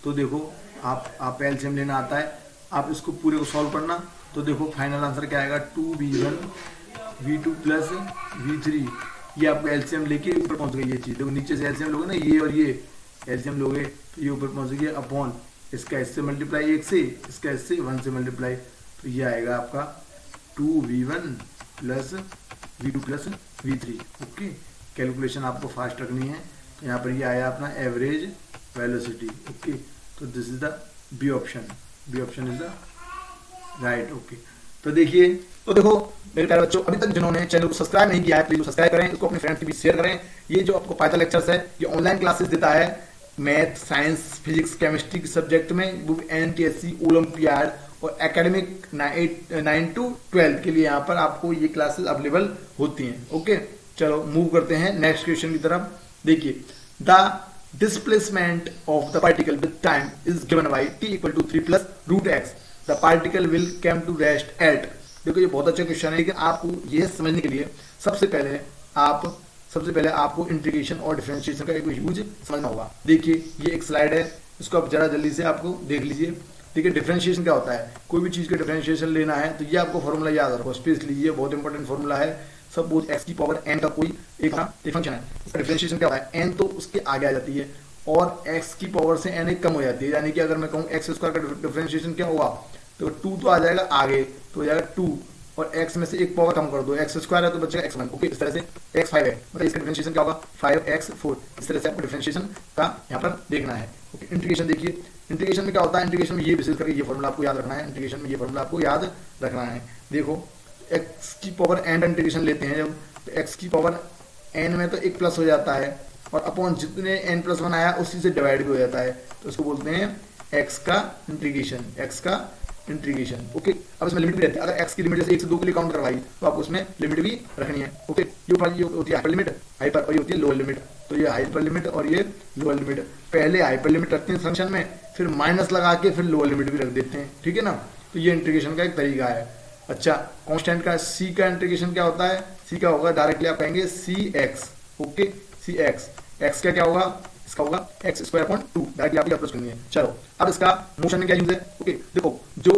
तो देखो आप एलसीएम लेना आता है, आप इसको पूरे को सॉल्व करना, तो देखो फाइनल आंसर क्या आएगा 2v1 v2 + v3। ये आपको एलसीएम लेके ऊपर पहुंच गई ये चीज, देखो नीचे से एलसीएम लोगे ना, ये और ये एलसीएम लोगे तो ये ऊपर पहुंच गई अपॉन इसका इससे मल्टीप्लाई 1 से, इसका इससे 1 से मल्टीप्लाई, तो ये आएगा आपका 2v1 + v2 + v3। Okay, calculation आपको फास्ट रखनी है, तो यहाँ पर ये आया अपना एवरेज वेलोसिटी। ओके, तो this is the B option, B option is the right. Okay, तो देखिए, तो देखो मेरे प्यारे बच्चों, अभी तक जिन्होंने चैनल को सब्सक्राइब नहीं किया है प्लीज सब्सक्राइब करें, इसको अपने फ्रेंड्स के बीच शेयर करें। ये जो आपको पाइथन लेक्चर्स है ये ऑनलाइन क्लासेस देता है मैथ, साइंस, फिजिक्स, केमिस्ट्री के सब्जेक्ट में, वो NTSC, ओलंपियाड और एकेडमिक 9 to 12 के लिए यहाँ पर आपको ये क्लासेस अवेलेबल होती हैं। ओके, चलो मूव करते हैं नेक्स्ट क्वेश्चन की तरफ। देखिए, the displacement of the particle with time is given by t equal to 3 plus root x. The particle will come to rest at. देखो ये बहुत अच्छा क्वेश्चन है, लेकिन आपको यह समझने के लिए सबसे पहले आपको इंटीग्रेशन और डिफरेंशिएशन का एक यूज समझना होगा। देखिए ये एक स्लाइड है, इसको आप जरा जल्दी से आपको देख लीजिए। देखिए डिफरेंशिएशन क्या होता है, कोई भी चीज का डिफरेंशिएशन लेना है तो ये आपको फॉर्मूला याद रखो, स्पेशली ये बहुत इंपॉर्टेंट फॉर्मूला है। सपोज एक्स की पावर एन का कोई एक फंक्शन है, इसका डिफरेंशिएशन क्या होता है, एन तो उसके आगे आ जाती है और एक्स की पावर से एन एक कम हो जाती है। यानी कि अगर मैं कहूँ एक्स स्क्वायर का डिफरेंशिएशन क्या होगा, तो 2 तो आ जाएगा आगे, तो हो जाएगा 2 और x में से एक पावर कम कर दो, एक्स स्क्वायर है तो बचेगा x1। ओके, इस तरह से x5 है, मतलब इसका डिफरेंशिएशन क्या होगा 5x4। इस तरह से आपको डिफरेंशिएशन का यहाँ पर देखना है। ओके, इंटीग्रेशन देखिए, इंटीग्रेशन में क्या होता है, इंटीग्रेशन में ये विशेष करके ये फॉर्मूला आपको याद रखना है। इंटीग्रेशन में ये फॉर्मूला आपको याद रखना है। देखो x की पावर n का इंटीग्रेशन लेते हैं जब, तो x की पावर n में तो एक प्लस हो जाता है और अपॉन जितने n+1 आया उसी से डिवाइड भी हो जाता है, तो उसको बोलते हैं x का इंटीग्रेशन। ओके, अब इसमें लिमिट भी रहती है। अगर x की लिमिट जैसे 1 से 2 के लिए काउंट करवाई तो आपको उसमें लिमिट भी रखनी है। ओके, ये होती है हाइपर लिमिट, और ये होती है लोअर लिमिट। तो ये हाइपर लिमिट और ये लोअर लिमिट, पहले हाइपर लिमिट रखते हैं फंक्शन में, फिर माइनस लगा के फिर लोअर लिमिट भी रख देते हैं। ठीक है ना, तो ये इंटीग्रेशन का एक तरीका है। अच्छा, कांस्टेंट का c का इंटीग्रेशन क्या होता है, c का होगा डायरेक्टली आप कहेंगे cx। ओके, cx, x का क्या होगा, इसका होगा x स्क्वायर अपॉन 2, डायरेक्टली आप अप्रोच करनी है। चलो, अब इसका मोशन में क्या यूज है। ओके, देखो जो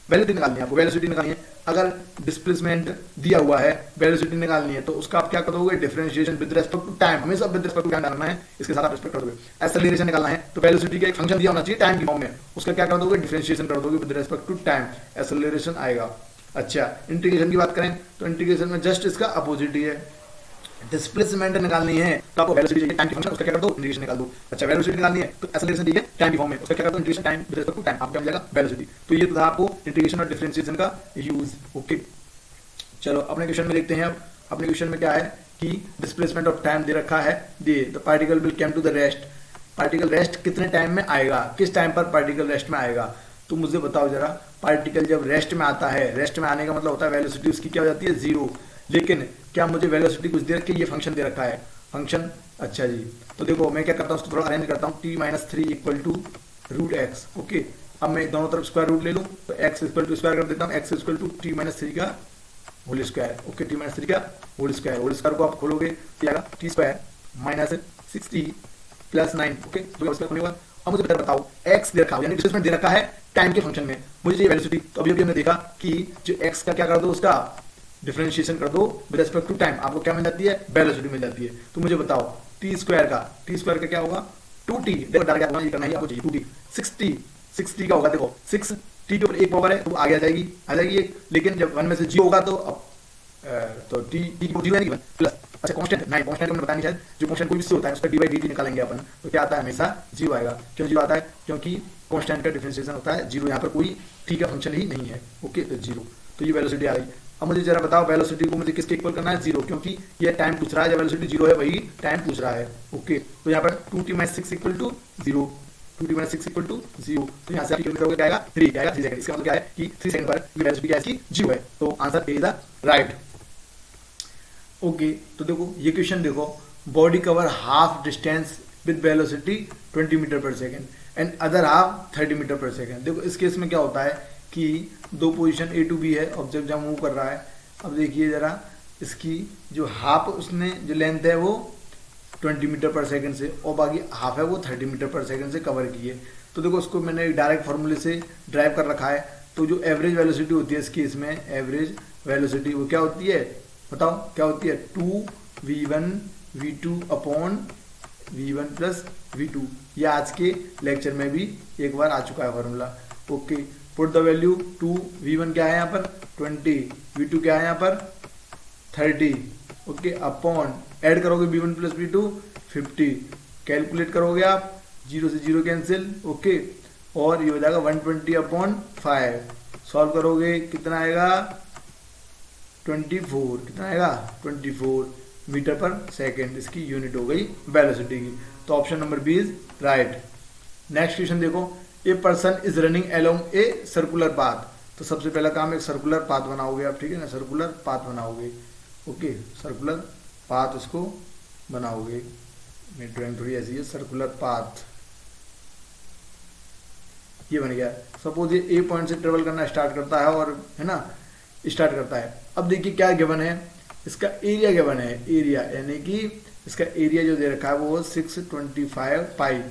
वेलोसिटी निकालनी है आपको, वेलोसिटी निकालनी है। अगर डिस्प्लेसमेंट दिया हुआ है, वेलोसिटी निकालनी है, तो उसका आप क्या करोगे, differentiation with respect to time, हमेशा विद रिस्पेक्ट टू टाइम डालना है, इसके साथ आप रिस्पेक्ट कर दोगे। एक्सेलरेशन निकालना है तो वेलोसिटी का एक फंक्शन दिया होना चाहिए टाइम की फॉर्म में, उसका क्या कर दोगे, डिफरेंशिएशन कर दोगे with respect to time, acceleration आएगा। अच्छा, इंटीग्रेशन की बात करें तो इंटीग्रेशन में जस्ट इसका अपोजिट ही है। डिस्प्लेसमेंट निकालनी है तो आपको वेलोसिटी चाहिए टाइम की फंक्शन, उसका क्या कर दो, इंटीग्रेशन निकाल दो। अच्छा, वेलोसिटी निकालनी है तो एक्सेलरेशन चाहिए टाइम की फॉर्म में, उसका क्या कर दो, integration time with respect to time, आपको क्या मिल जाएगा, वेलोसिटी। तो ये तो था आपको इंटीग्रेशन और डिफरेंशिएशन का यूज। ओके, चलो अपने क्वेश्चन में देखते हैं। अब अपने क्वेश्चन में क्या है कि डिस्प्लेसमेंट ऑफ टाइम दे रखा है, the particle will come to the rest. Particle rest कितने टाइम में आएगा, किस टाइम पर पार्टिकल रेस्ट में आएगा, तो मुझे बताओ जरा। पार्टिकल जब रेस्ट में आता है, रेस्ट में आने का मतलब होता है वेलोसिटी उसकी क्या हो जाती है, 0। लेकिन क्या मुझे वेलोसिटी कुछ देर के ये फंक्शन दे रखा है, फंक्शन। अच्छा जी, तो देखो मैं क्या करता हूँ, उसको थोड़ा अरेंज करता हूँ, t-3 equal to root x. Okay, अब मैं दोनों तरफ स्क्वायर रूट ले लूँ तो x इक्वल टू स्क्वायर कर देता हूँ, x इक्वल टू t-3 का होल स्क्वायर। ओके, t-3 का होल स्क्वायर को आप खोलोगे तो आएगा t² - 60 + 9। ओके, तो स्क्वायर होने के बाद अब मुझे बताओ x दे रखा है, यानी डिस्प्लेसमेंट दे रखा है टाइम के फंक्शन में, मुझे चाहिए वेलोसिटी। तो अभी हमने देखा कि जो x का क्या कर दो, उसका डिफरेंशिएशन कर दो विद रिस्पेक्ट टू टाइम, आपको क्या मिल जाती है, वेलोसिटी मिल जाती है। तो मुझे बताओ t² का क्या होगा, 2t। देखो डायरेक्ट आपको ये करना है, आपको चाहिए 2t। 60 का होगा, देखो 6 t के ऊपर एक पावर है तो आगे आ जाएगी एक, लेकिन जब 1 में से 0 होगा तो t की 0 है प्लस। अच्छा, कांस्टेंट नहीं, कांस्टेंट हमने बताया नहीं शायद, जो कांस्टेंट कोई भी से होता है उसका dy/dt निकालेंगे अपन, तो क्या आता है, हमेशा 0 आएगा। क्यों 0 आता है, क्योंकि कांस्टेंट का डिफरेंशिएशन होता है 0, यहाँ पर कोई t का फंक्शन ही नहीं है। ओके, तो 0, तो ये वेलोसिटी आ गई। अब मुझे जरा बताओ वेलोसिटी को मुझे किसके इक्वल करना है, 0, क्योंकि ये टाइम पूछ रहा है, जब वेलोसिटी 0 है वही टाइम पूछ रहा है। ओके, तो यहाँ पर 2t-6 equal to 0, 2t-6 equal to 0, तो यहाँ से आप करोगे क्या आएगा, 3 सेकंड। इसका मतलब क्या है कि 3 सेकंड पर ये वेलोसिटी क्या है, इसकी 0 है, तो answer is the right. Okay, तो देखो ये क्वेश्चन देखो, body cover half distance with velocity 20 metre per second and other half 30 metre per second. देखो इस केस में क्या होता है कि दो पोजीशन A to B है, ऑब्जेक्ट जब मूव कर रहा है। अब देखिए जरा, इसकी जो हाफ उसने जो लेंथ है वो 20 मीटर पर सेकेंड से, और बाकी हाफ है वो 30 मीटर पर सेकेंड से कवर की है। तो देखो उसको मैंने डायरेक्ट फार्मूले से ड्राइव कर रखा है। तो जो एवरेज वेलोसिटी होती है इस केस में, एवरेज वेलोसिटी वो क्या होती है, बताओ क्या होती है, 2v1 v2 upon v1 plus v2। ये आज के लेक्चर में भी एक बार आ चुका है formula. Okay, put the value 2v1 क्या है यहाँ पर 20, v2 क्या है यहाँ पर 30। ओके, अपॉन ऐड करोगे v1 प्लस v2 50, कैलकुलेट करोगे आप, 0 से 0 कैंसिल। ओके, और ये हो जाएगा 120 अपॉन 5, सॉल्व करोगे कितना आएगा 24, कितना आएगा 24 मीटर पर सेकेंड, इसकी यूनिट हो गई वेलोसिटी की। तो option number B is right. Next question देखो, a person is running along a circular path. तो सबसे पहला काम एक सर्कुलर पाथ बनाओगे आप, ठीक है ना, सर्कुलर पाथ बनाओगे। ओके, सर्कुलर पाथ उसको बनाओगे। मेरी ड्राइंग थोड़ी ऐसी है, सर्कुलर पाथ, ये बन गया। सपोज ये ए पॉइंट से ट्रेवल करना स्टार्ट करता है और है ना, स्टार्ट करता है। अब देखिए क्या गिवन है, इसका एरिया गिवन है, एरिया यानी कि इसका एरिया जो दे रखा है वो 625 पाई,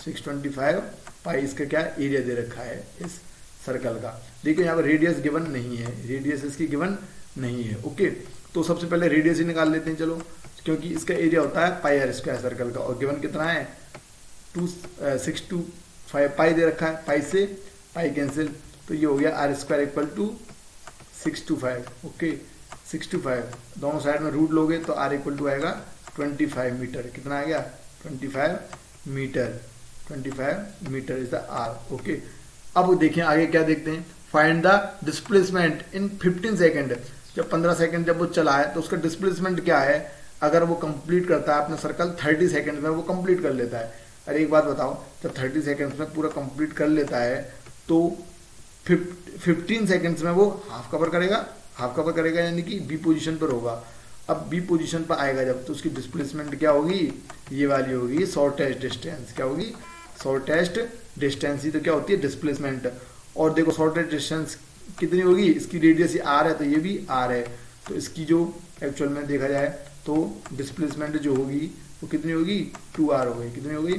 625 पाई इसका क्या एरिया दे रखा है इस सर्कल का। देखिए यहाँ पर रेडियस गिवन नहीं है, रेडियस इसकी गिवन नहीं है। ओके, तो सबसे पहले रेडियस ही निकाल लेते हैं चलो, क्योंकि इसका एरिया होता है पाई आर स्क्वायर सर्कल का, और गिवन कितना है 625 पाई दे रखा है, पाई से पाई कैंसिल, तो ये हो गया R square equal to 625। Okay, 625 दोनों साइड में रूट लोगे तो आर इक्वल टू आएगा 25 मीटर। कितना आ गया 25 metre, 25 metre is the R. Okay, अब देखिए आगे क्या देखते हैं, find the displacement in 15 second. जब 15 सेकेंड जब वो चला है तो उसका डिस्प्लेसमेंट क्या है, अगर वो कंप्लीट करता है अपना सर्कल 30 सेकेंड में वो कंप्लीट कर लेता है। अरे एक बात बताओ, जब 30 सेकेंड्स में पूरा कंप्लीट कर लेता है तो 15 सेकेंड्स में वो हाफ कवर करेगा, हाफ कवर करेगा यानी कि बी पोजीशन पर होगा। अब बी पोजीशन पर आएगा जब, तो उसकी डिस्प्लेसमेंट क्या होगी, ये वाली होगी शॉर्टेस्ट डिस्टेंस। क्या होगी, शॉर्टेस्ट डिस्टेंस ही तो क्या होती है डिस्प्लेसमेंट। और देखो शॉर्टेस्ट डिस्टेंस कितनी होगी, इसकी रेडियस आर है तो ये भी आर है, तो इसकी जो एक्चुअल में देखा जाए तो डिस्प्लेसमेंट जो होगी वो कितनी होगी 2r हो गई। कितनी हो गई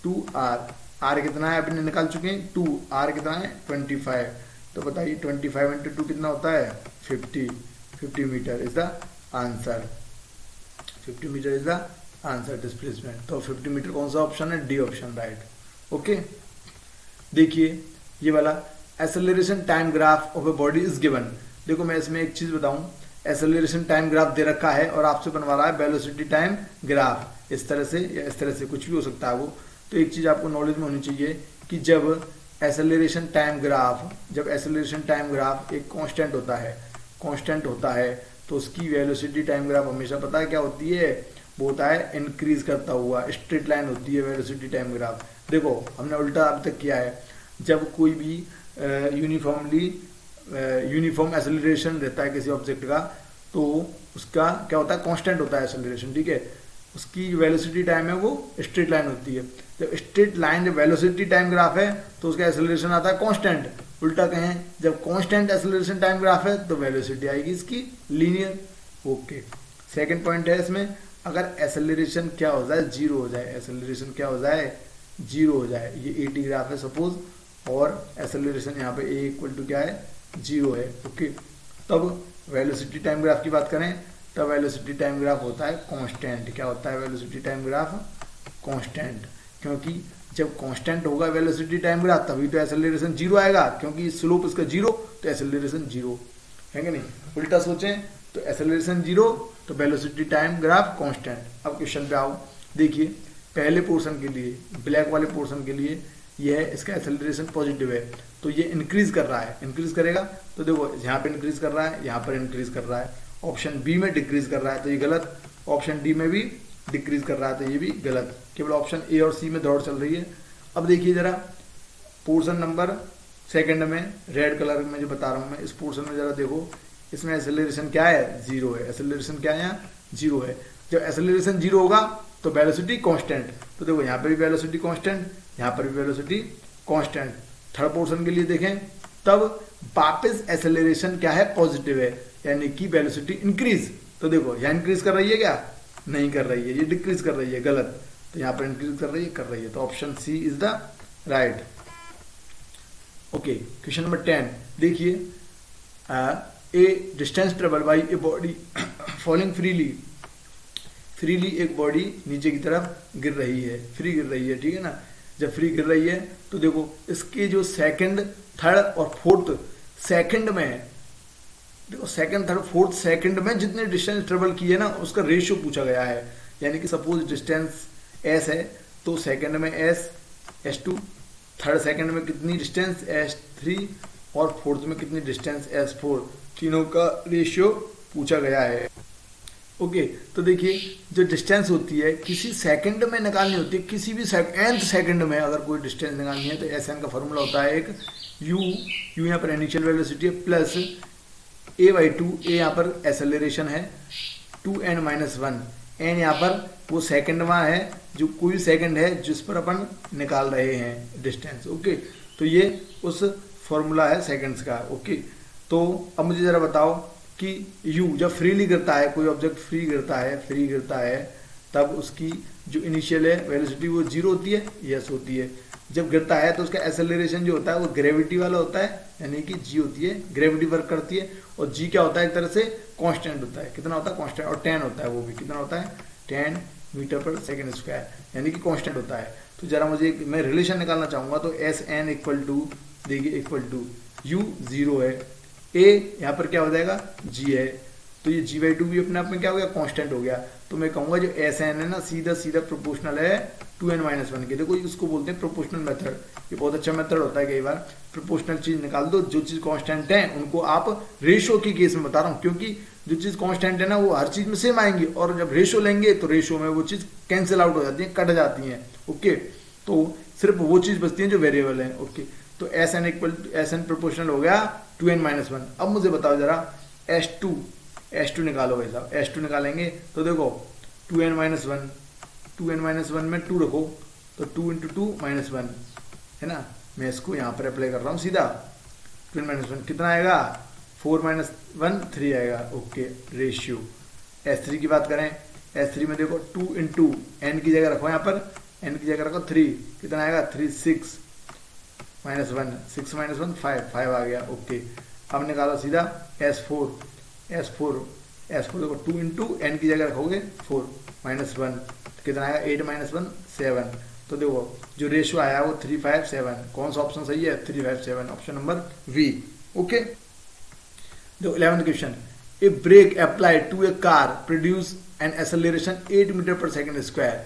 2r। r कितना है अपने निकाल चुके हैं 2, r कितना है 25। तो बताइए 25 इंटू 2 कितना होता है 50 metre is the answer, 50 metre is the answer displacement. तो 50 मीटर कौन सा ऑप्शन है, डी ऑप्शन राइट। ओके, देखिए ये वाला acceleration time graph of a body is given. देखो मैं इसमें एक चीज बताऊं, एक्सेलरेशन टाइम ग्राफ दे रखा है और आपसे बनवा रहा है वेलोसिटी टाइम ग्राफ, इस तरह से या इस तरह से कुछ भी हो सकता है वो। तो एक चीज आपको नॉलेज में होनी चाहिए कि जब एक्सेलरेशन टाइम ग्राफ एक कांस्टेंट होता है तो उसकी वेलोसिटी टाइम ग्राफ हमेशा पता है क्या होती है, वो होता है इंक्रीज करता हुआ, स्ट्रेट लाइन होती है वेलोसिटी टाइम ग्राफ। देखो हमने उल्टा अभी तक किया है, जब कोई भी यूनिफॉर्म एक्सेलरेशन रहता है किसी ऑब्जेक्ट का तो उसका क्या होता है कांस्टेंट होता है एक्सेलरेशन, ठीक है। उसकी वेलोसिटी टाइम है वो स्ट्रेट लाइन होती है। जब स्ट्रेट लाइन जब वेलोसिटी टाइम ग्राफ है तो उसका एक्सेलरेशन आता है कांस्टेंट। उल्टा कहें जब कांस्टेंट एक्सेलरेशन टाइम ग्राफ है तो वेलोसिटी आएगी इसकी लीनियर। ओके, सेकंड पॉइंट है इसमें, अगर एक्सेलरेशन क्या हो जाए जीरो हो जाए, एक्सेलरेशन क्या हो जाए जीरो हो जाए, ये 80 ग्राफ है सपोज और एक्सेलरेशन यहाँ पे ए इक्वल टू क्या है जीरो है। ओके, तब वेलोसिटी टाइम ग्राफ की बात करें तब वेलोसिटी टाइम ग्राफ होता है कांस्टेंट। क्या होता है वेलोसिटी टाइम ग्राफ कांस्टेंट, क्योंकि जब कांस्टेंट होगा वेलोसिटी टाइम ग्राफ तभी तो एक्सेलरेशन जीरो आएगा, क्योंकि स्लोप इसका जीरो तो एक्सेलरेशन जीरो है कि नहीं। उल्टा सोचें तो एक्सेलरेशन जीरो तो वेलोसिटी टाइम ग्राफ कांस्टेंट। अब क्वेश्चन पे आओ, देखिए पहले पोर्शन के लिए ब्लैक वाले पोर्शन के लिए ये है इसका एक्सेलरेशन पॉजिटिव है तो ये इंक्रीज कर रहा है, इंक्रीज करेगा तो देखो यहाँ पे इंक्रीज कर रहा है, यहाँ पर इंक्रीज कर रहा है। ऑप्शन बी में डिक्रीज कर रहा है तो ये गलत, ऑप्शन डी में भी डिक्रीज कर रहा है तो ये भी गलत, केवल ऑप्शन ए और सी में दौड़ चल रही है। अब देखिए जरा पोर्शन नंबर सेकंड में रेड कलर में जो बता रहा हूँ मैं, इस पोर्शन में जरा देखो, इसमें एक्सेलरेशन क्या है जीरो है, एक्सेलरेशन क्या है यहाँ जीरो है। जब एक्सेलरेशन जीरो होगा तो वेलोसिटी कांस्टेंट, तो देखो यहाँ पे भी वेलोसिटी कांस्टेंट, यहाँ पर भी वेलोसिटी कांस्टेंट। थर्ड पोर्शन के लिए देखें तब वापस एक्सेलरेशन क्या है पॉजिटिव है, यानी कि वेलोसिटी इंक्रीज। तो देखो यहाँ इंक्रीज कर रही है क्या, नहीं कर रही है, ये डिक्रीज कर रही है, गलत। तो यहाँ पर इंक्रीज कर रही है तो option C is the right. Okay, question number 10 देखिए, a distance travel by a body falling freely एक बॉडी नीचे की तरफ गिर रही है, फ्री गिर रही है, ठीक है ना। जब फ्री गिर रही है तो देखो इसके जो सेकंड थर्ड और फोर्थ सेकंड में, देखो सेकंड थर्ड फोर्थ सेकंड में जितने डिस्टेंस ट्रेवल की है ना उसका रेशियो पूछा गया है। यानी कि सपोज डिस्टेंस एस है तो सेकंड में S2, थर्ड सेकंड में कितनी डिस्टेंस S3 और फोर्थ में कितनी डिस्टेंस S4, तीनों का रेशियो पूछा गया है। ओके, तो देखिए जो डिस्टेंस होती है किसी सेकंड में निकालनी होती है, किसी भी nth सेकंड में अगर कोई डिस्टेंस निकालनी है तो SN का फॉर्मूला होता है एक U यहाँ पर इनिशियल वेलोसिटी है प्लस A/2, A यहाँ पर एक्सेलरेशन है 2n-1, एन यहाँ पर वो सेकंड वहाँ है, जो कोई सेकंड है जिस पर अपन निकाल रहे हैं डिस्टेंस। ओके, तो ये उस फॉर्मूला है सेकंड्स का। ओके, तो अब मुझे जरा बताओ कि u जब फ्रीली गिरता है, कोई ऑब्जेक्ट फ्री गिरता है तब उसकी जो इनिशियल है वेलोसिटी वो 0 होती है? यस होती है। जब गिरता है तो उसका एक्सेलरेशन जो होता है वो ग्रेविटी वाला होता है, यानी कि g होती है, ग्रेविटी वर्क करती है। और g क्या होता है? एक तरह से कांस्टेंट होता है। कितना होता है? कांस्टेंट। और 10 होता है, वो भी कितना होता है? 10 मीटर पर सेकेंड स्क्वायर, यानी कि कांस्टेंट होता है। तो जरा मुझे मैं रिलेशन निकालना चाहूंगा, तो एस एन इक्वल टू, देखिए इक्वल टू u 0 है, a यहाँ पर क्या हो जाएगा? g है, तो ये g/2 भी अपने आप में क्या हो गया? कांस्टेंट हो गया। तो मैं कहूंगा जो एस एन है ना, सीधा सीधा प्रोपोर्शनल है 2n-1 के। देखो इसको बोलते हैं प्रोपोर्शनल मेथड। ये बहुत अच्छा मेथड होता है। कई बार प्रोपोर्शनल चीज निकाल दो, जो चीज कांस्टेंट है उनको आप रेशो की केस में बता रहा हूँ, क्योंकि जो चीज कांस्टेंट है ना वो हर चीज में सेम आएंगी, और जब रेशो लेंगे तो रेशो में वो चीज कैंसिल आउट हो जाती है, कट जाती है। ओके, तो सिर्फ वो चीज बचती है जो वेरिएबल है। ओके, तो S N equal S N proportional हो गया 2n-1। अब मुझे बताओ जरा S2 निकालो भाई साहब। S2 निकालेंगे तो देखो 2n-1, 2n-1 में 2 रखो तो 2 × 2 -1 है ना। मैं इसको यहाँ पर अप्लाई कर रहा हूँ सीधा। 2n-1 कितना आएगा? 4 - 1 3 आएगा। ओके, रेशियो S3 की बात करें, S3 में देखो 2 × n की जगह रखो, यहाँ पर n की जगह रखो 3, कितना आएगा? 3 6 -1, 6 - 1 5 आ गया। ओके, अब निकालो सीधा S4 देखो 2 × n की जगह रखोगे 4 -1, कितना आएगा? 8 - 1 7। तो देखो जो रेशियो आया वो 3 5 7। कौन सा ऑप्शन सही है? 3 5 7, ऑप्शन नंबर V। ओके, देखो 11th question, a brake applied to a car produce an acceleration 8 metre per second square,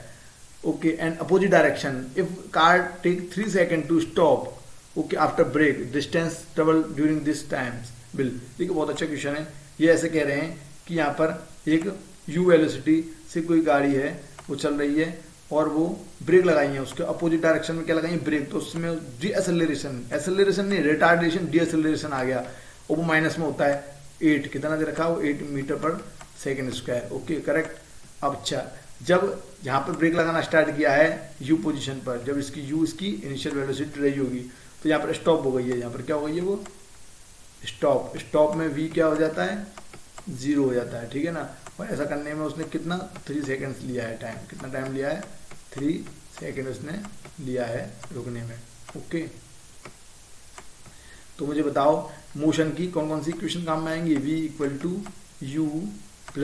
okay, and opposite direction. If car take 3 second to stop, okay, after brake, distance travel during this times will. देखिए बहुत अच्छा question है। ये ऐसे कह रहे हैं कि यहाँ पर एक u वेलोसिटी से कोई गाड़ी है, वो चल रही है और वो ब्रेक लगाई है, उसके अपोजिट डायरेक्शन में क्या लगाई है? ब्रेक। तो उसमें डी एक्सेलरेशन नहीं, रिटार्डेशन, डी एक्सेलरेशन आ गया, और वो माइनस में होता है 8, कितना दे रखा? वो 8 metre per second square. Okay, correct. अब अच्छा, जब यहाँ पर ब्रेक लगाना स्टार्ट किया है u पोजीशन पर, जब इसकी इनिशियल वेलोसिटी रही होगी, तो यहाँ पर स्टॉप हो गई है। यहाँ पर क्या हो गई है? वो स्टॉप में v क्या हो जाता है? 0 हो जाता है, ठीक है ना। और ऐसा करने में उसने कितना 3 सेकेंड्स लिया है टाइम, कितना टाइम लिया है? 3 सेकेंड उसने लिया है रुकने में। ओके, तो मुझे बताओ मोशन की कौन कौन सी इक्वेशन काम में आएंगी? v = u +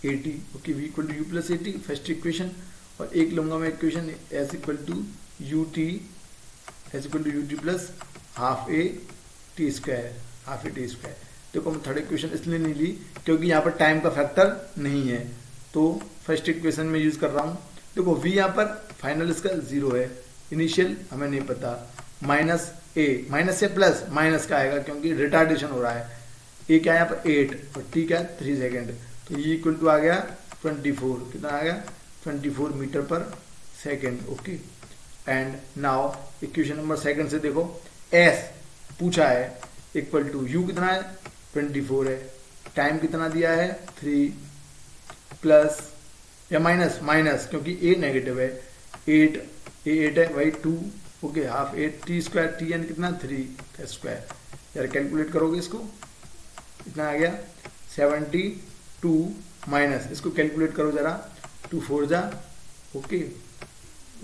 at। Okay, v = u + at first equation. और एक लूंगा मैं equation s = ut + half a t square. देखो मैं थर्ड इक्वेशन इसलिए नहीं ली क्योंकि यहाँ पर टाइम का फैक्टर नहीं है, तो फर्स्ट इक्वेशन में यूज कर रहा हूँ। देखो v यहाँ पर फाइनल इसका 0 है, इनिशियल हमें नहीं पता, माइनस से प्लस माइनस का आएगा क्योंकि रिटार्डेशन हो रहा है। a क्या है यहाँ पर? 8 और t क्या है? 3 सेकेंड। तो ये इक्वल टू आ गया 24, कितना आ गया? 24 metre per second. Okay, and now equation number second से देखो, s पूछा है इक्वल टू u कितना है? 24 है, टाइम कितना दिया है? 3 प्लस या माइनस क्योंकि a नेगेटिव है, 8 है वही 2। Okay, half 8 t square, t n कितना? 3 का स्क्वायर। यार कैलकुलेट करोगे इसको, इतना आ गया 72 माइनस, इसको कैलकुलेट करो जरा, 2 4 जा, ओके,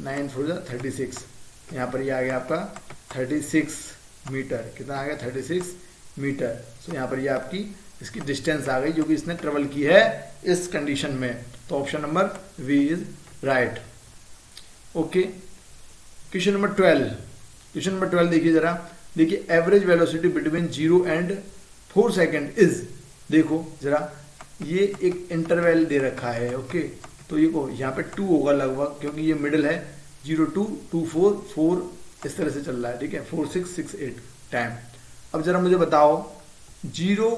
9 4 जा 36। यहाँ पर ये आ गया आपका 36 मीटर। कितना आ गया? 36 मीटर। सो यहाँ पर ये आपकी इसकी डिस्टेंस आ गई जो कि इसने ट्रेवल की है इस कंडीशन में। तो option number V is right. Okay, question number 12 देखिए जरा, देखिए average velocity between 0 and 4 second is, देखो जरा ये एक इंटरवल दे रखा है। ओके, तो ये को यहाँ पे 2 होगा लगभग क्योंकि ये मिडिल है, 0 2 2 4 4 इस तरह से चल रहा है, ठीक है, 4 6 6 8 टाइम। अब जरा मुझे बताओ 0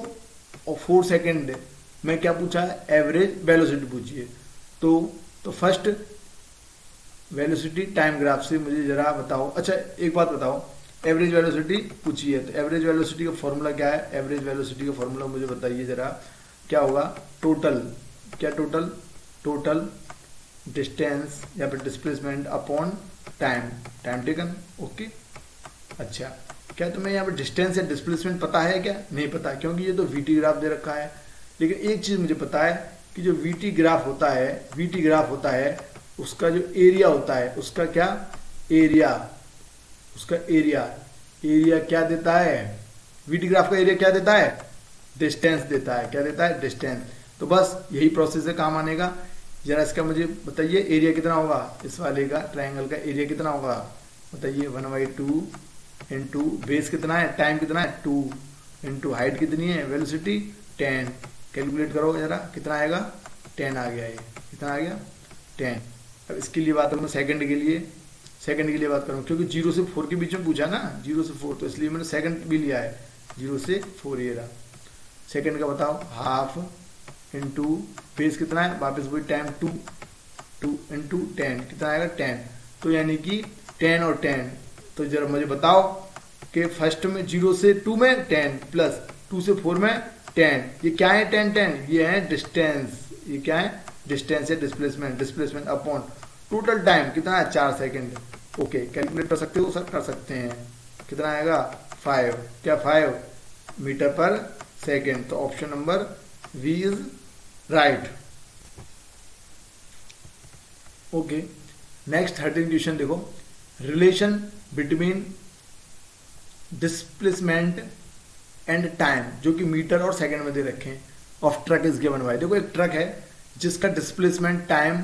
और 4 सेकेंड में क्या पूछा है? एवरेज वेलोसिटी पूछी है। तो फर्स्ट वेलोसिटी टाइम ग्राफ से मुझे जरा बताओ। अच्छा एक बात बताओ, एवरेज वेलोसिटी पूछी है तो एवरेज वेलोसिटी का फॉर्मूला क्या है? एवरेज वेलोसिटी का फॉर्मूला मुझे बताइए जरा, क्या होगा? टोटल टोटल डिस्टेंस या फिर displacement upon time, time taken. Okay, अच्छा क्या तुम्हें यहाँ पर डिस्टेंस या डिस्प्लेसमेंट पता है क्या? नहीं पता, क्योंकि ये तो वीटी ग्राफ दे रखा है। लेकिन एक चीज मुझे पता है कि जो वीटी ग्राफ होता है, वीटी ग्राफ होता है उसका जो एरिया होता है, उसका क्या एरिया, उसका एरिया, एरिया क्या देता है? वीटी ग्राफ का एरिया क्या देता है? डिस्टेंस देता है। क्या देता है? डिस्टेंस। तो बस यही प्रोसेस है, काम आने का। जरा इसका मुझे बताइए एरिया कितना होगा इस वाले का, ट्रायंगल का एरिया कितना होगा बताइए। 1/2 इंटू बेस कितना है, टाइम कितना है 2, इंटू हाइट कितनी है, वेलोसिटी 10। कैलकुलेट करो जरा कितना आएगा, 10 आ गया। ये कितना आ गया? 10। अब इसके लिए बात करूँ सेकंड के लिए, सेकंड के लिए बात करूँ क्योंकि 0 से 4 के बीच में पूछा ना, 0 से 4, तो इसलिए मैंने सेकंड भी लिया है। 0 से 4 ये रहा। सेकंड का बताओ, हाफ इंटू बेस कितना है, वापस वही टाइम 2 इंटू 10 कितना आएगा 10। तो यानी कि 10 और 10। तो जरा मुझे बताओ कि फर्स्ट में 0 से 2 में 10 प्लस 2 से 4 में 10, ये क्या है 10 10, ये है डिस्टेंस। ये क्या है? डिस्टेंस है, displacement, displacement upon total time कितना है 4 सेकंड। ओके, कैलकुलेट कर सकते हो सर? कर सकते हैं। कितना आएगा 5, क्या 5 मीटर पर सेकंड। तो option number V is right. Okay, next 13 question देखो, relation between displacement and time, जो कि मीटर और सेकंड में दे रखे हैं, of truck is given by. देखो एक ट्रक है जिसका डिस्प्लेसमेंट टाइम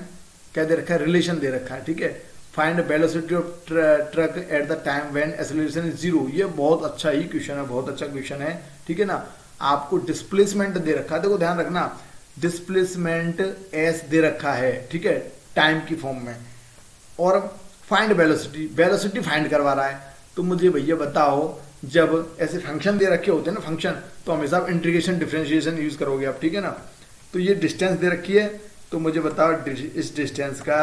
क्या दे रखा है, रिलेशन दे रखा है, ठीक है। Find velocity of truck at the time when acceleration is 0। ये बहुत अच्छा ही क्वेश्चन है, बहुत अच्छा क्वेश्चन है, ठीक है ना। आपको डिस्प्लेसमेंट दे रखा है, देखो ध्यान रखना, डिस्प्लेसमेंट एस दे रखा है, ठीक है, टाइम की फॉर्म में, और फाइंड वेलोसिटी, वेलोसिटी फाइंड करवा रहा है। तो मुझे भैया बताओ, जब ऐसे फंक्शन दे रखे होते हैं ना फंक्शन, तो हमेशा आप इंटीग्रेशन डिफरेंशिएशन यूज करोगे आप, ठीक है ना। तो ये डिस्टेंस दे रखी है, तो मुझे बताओ इस डिस्टेंस का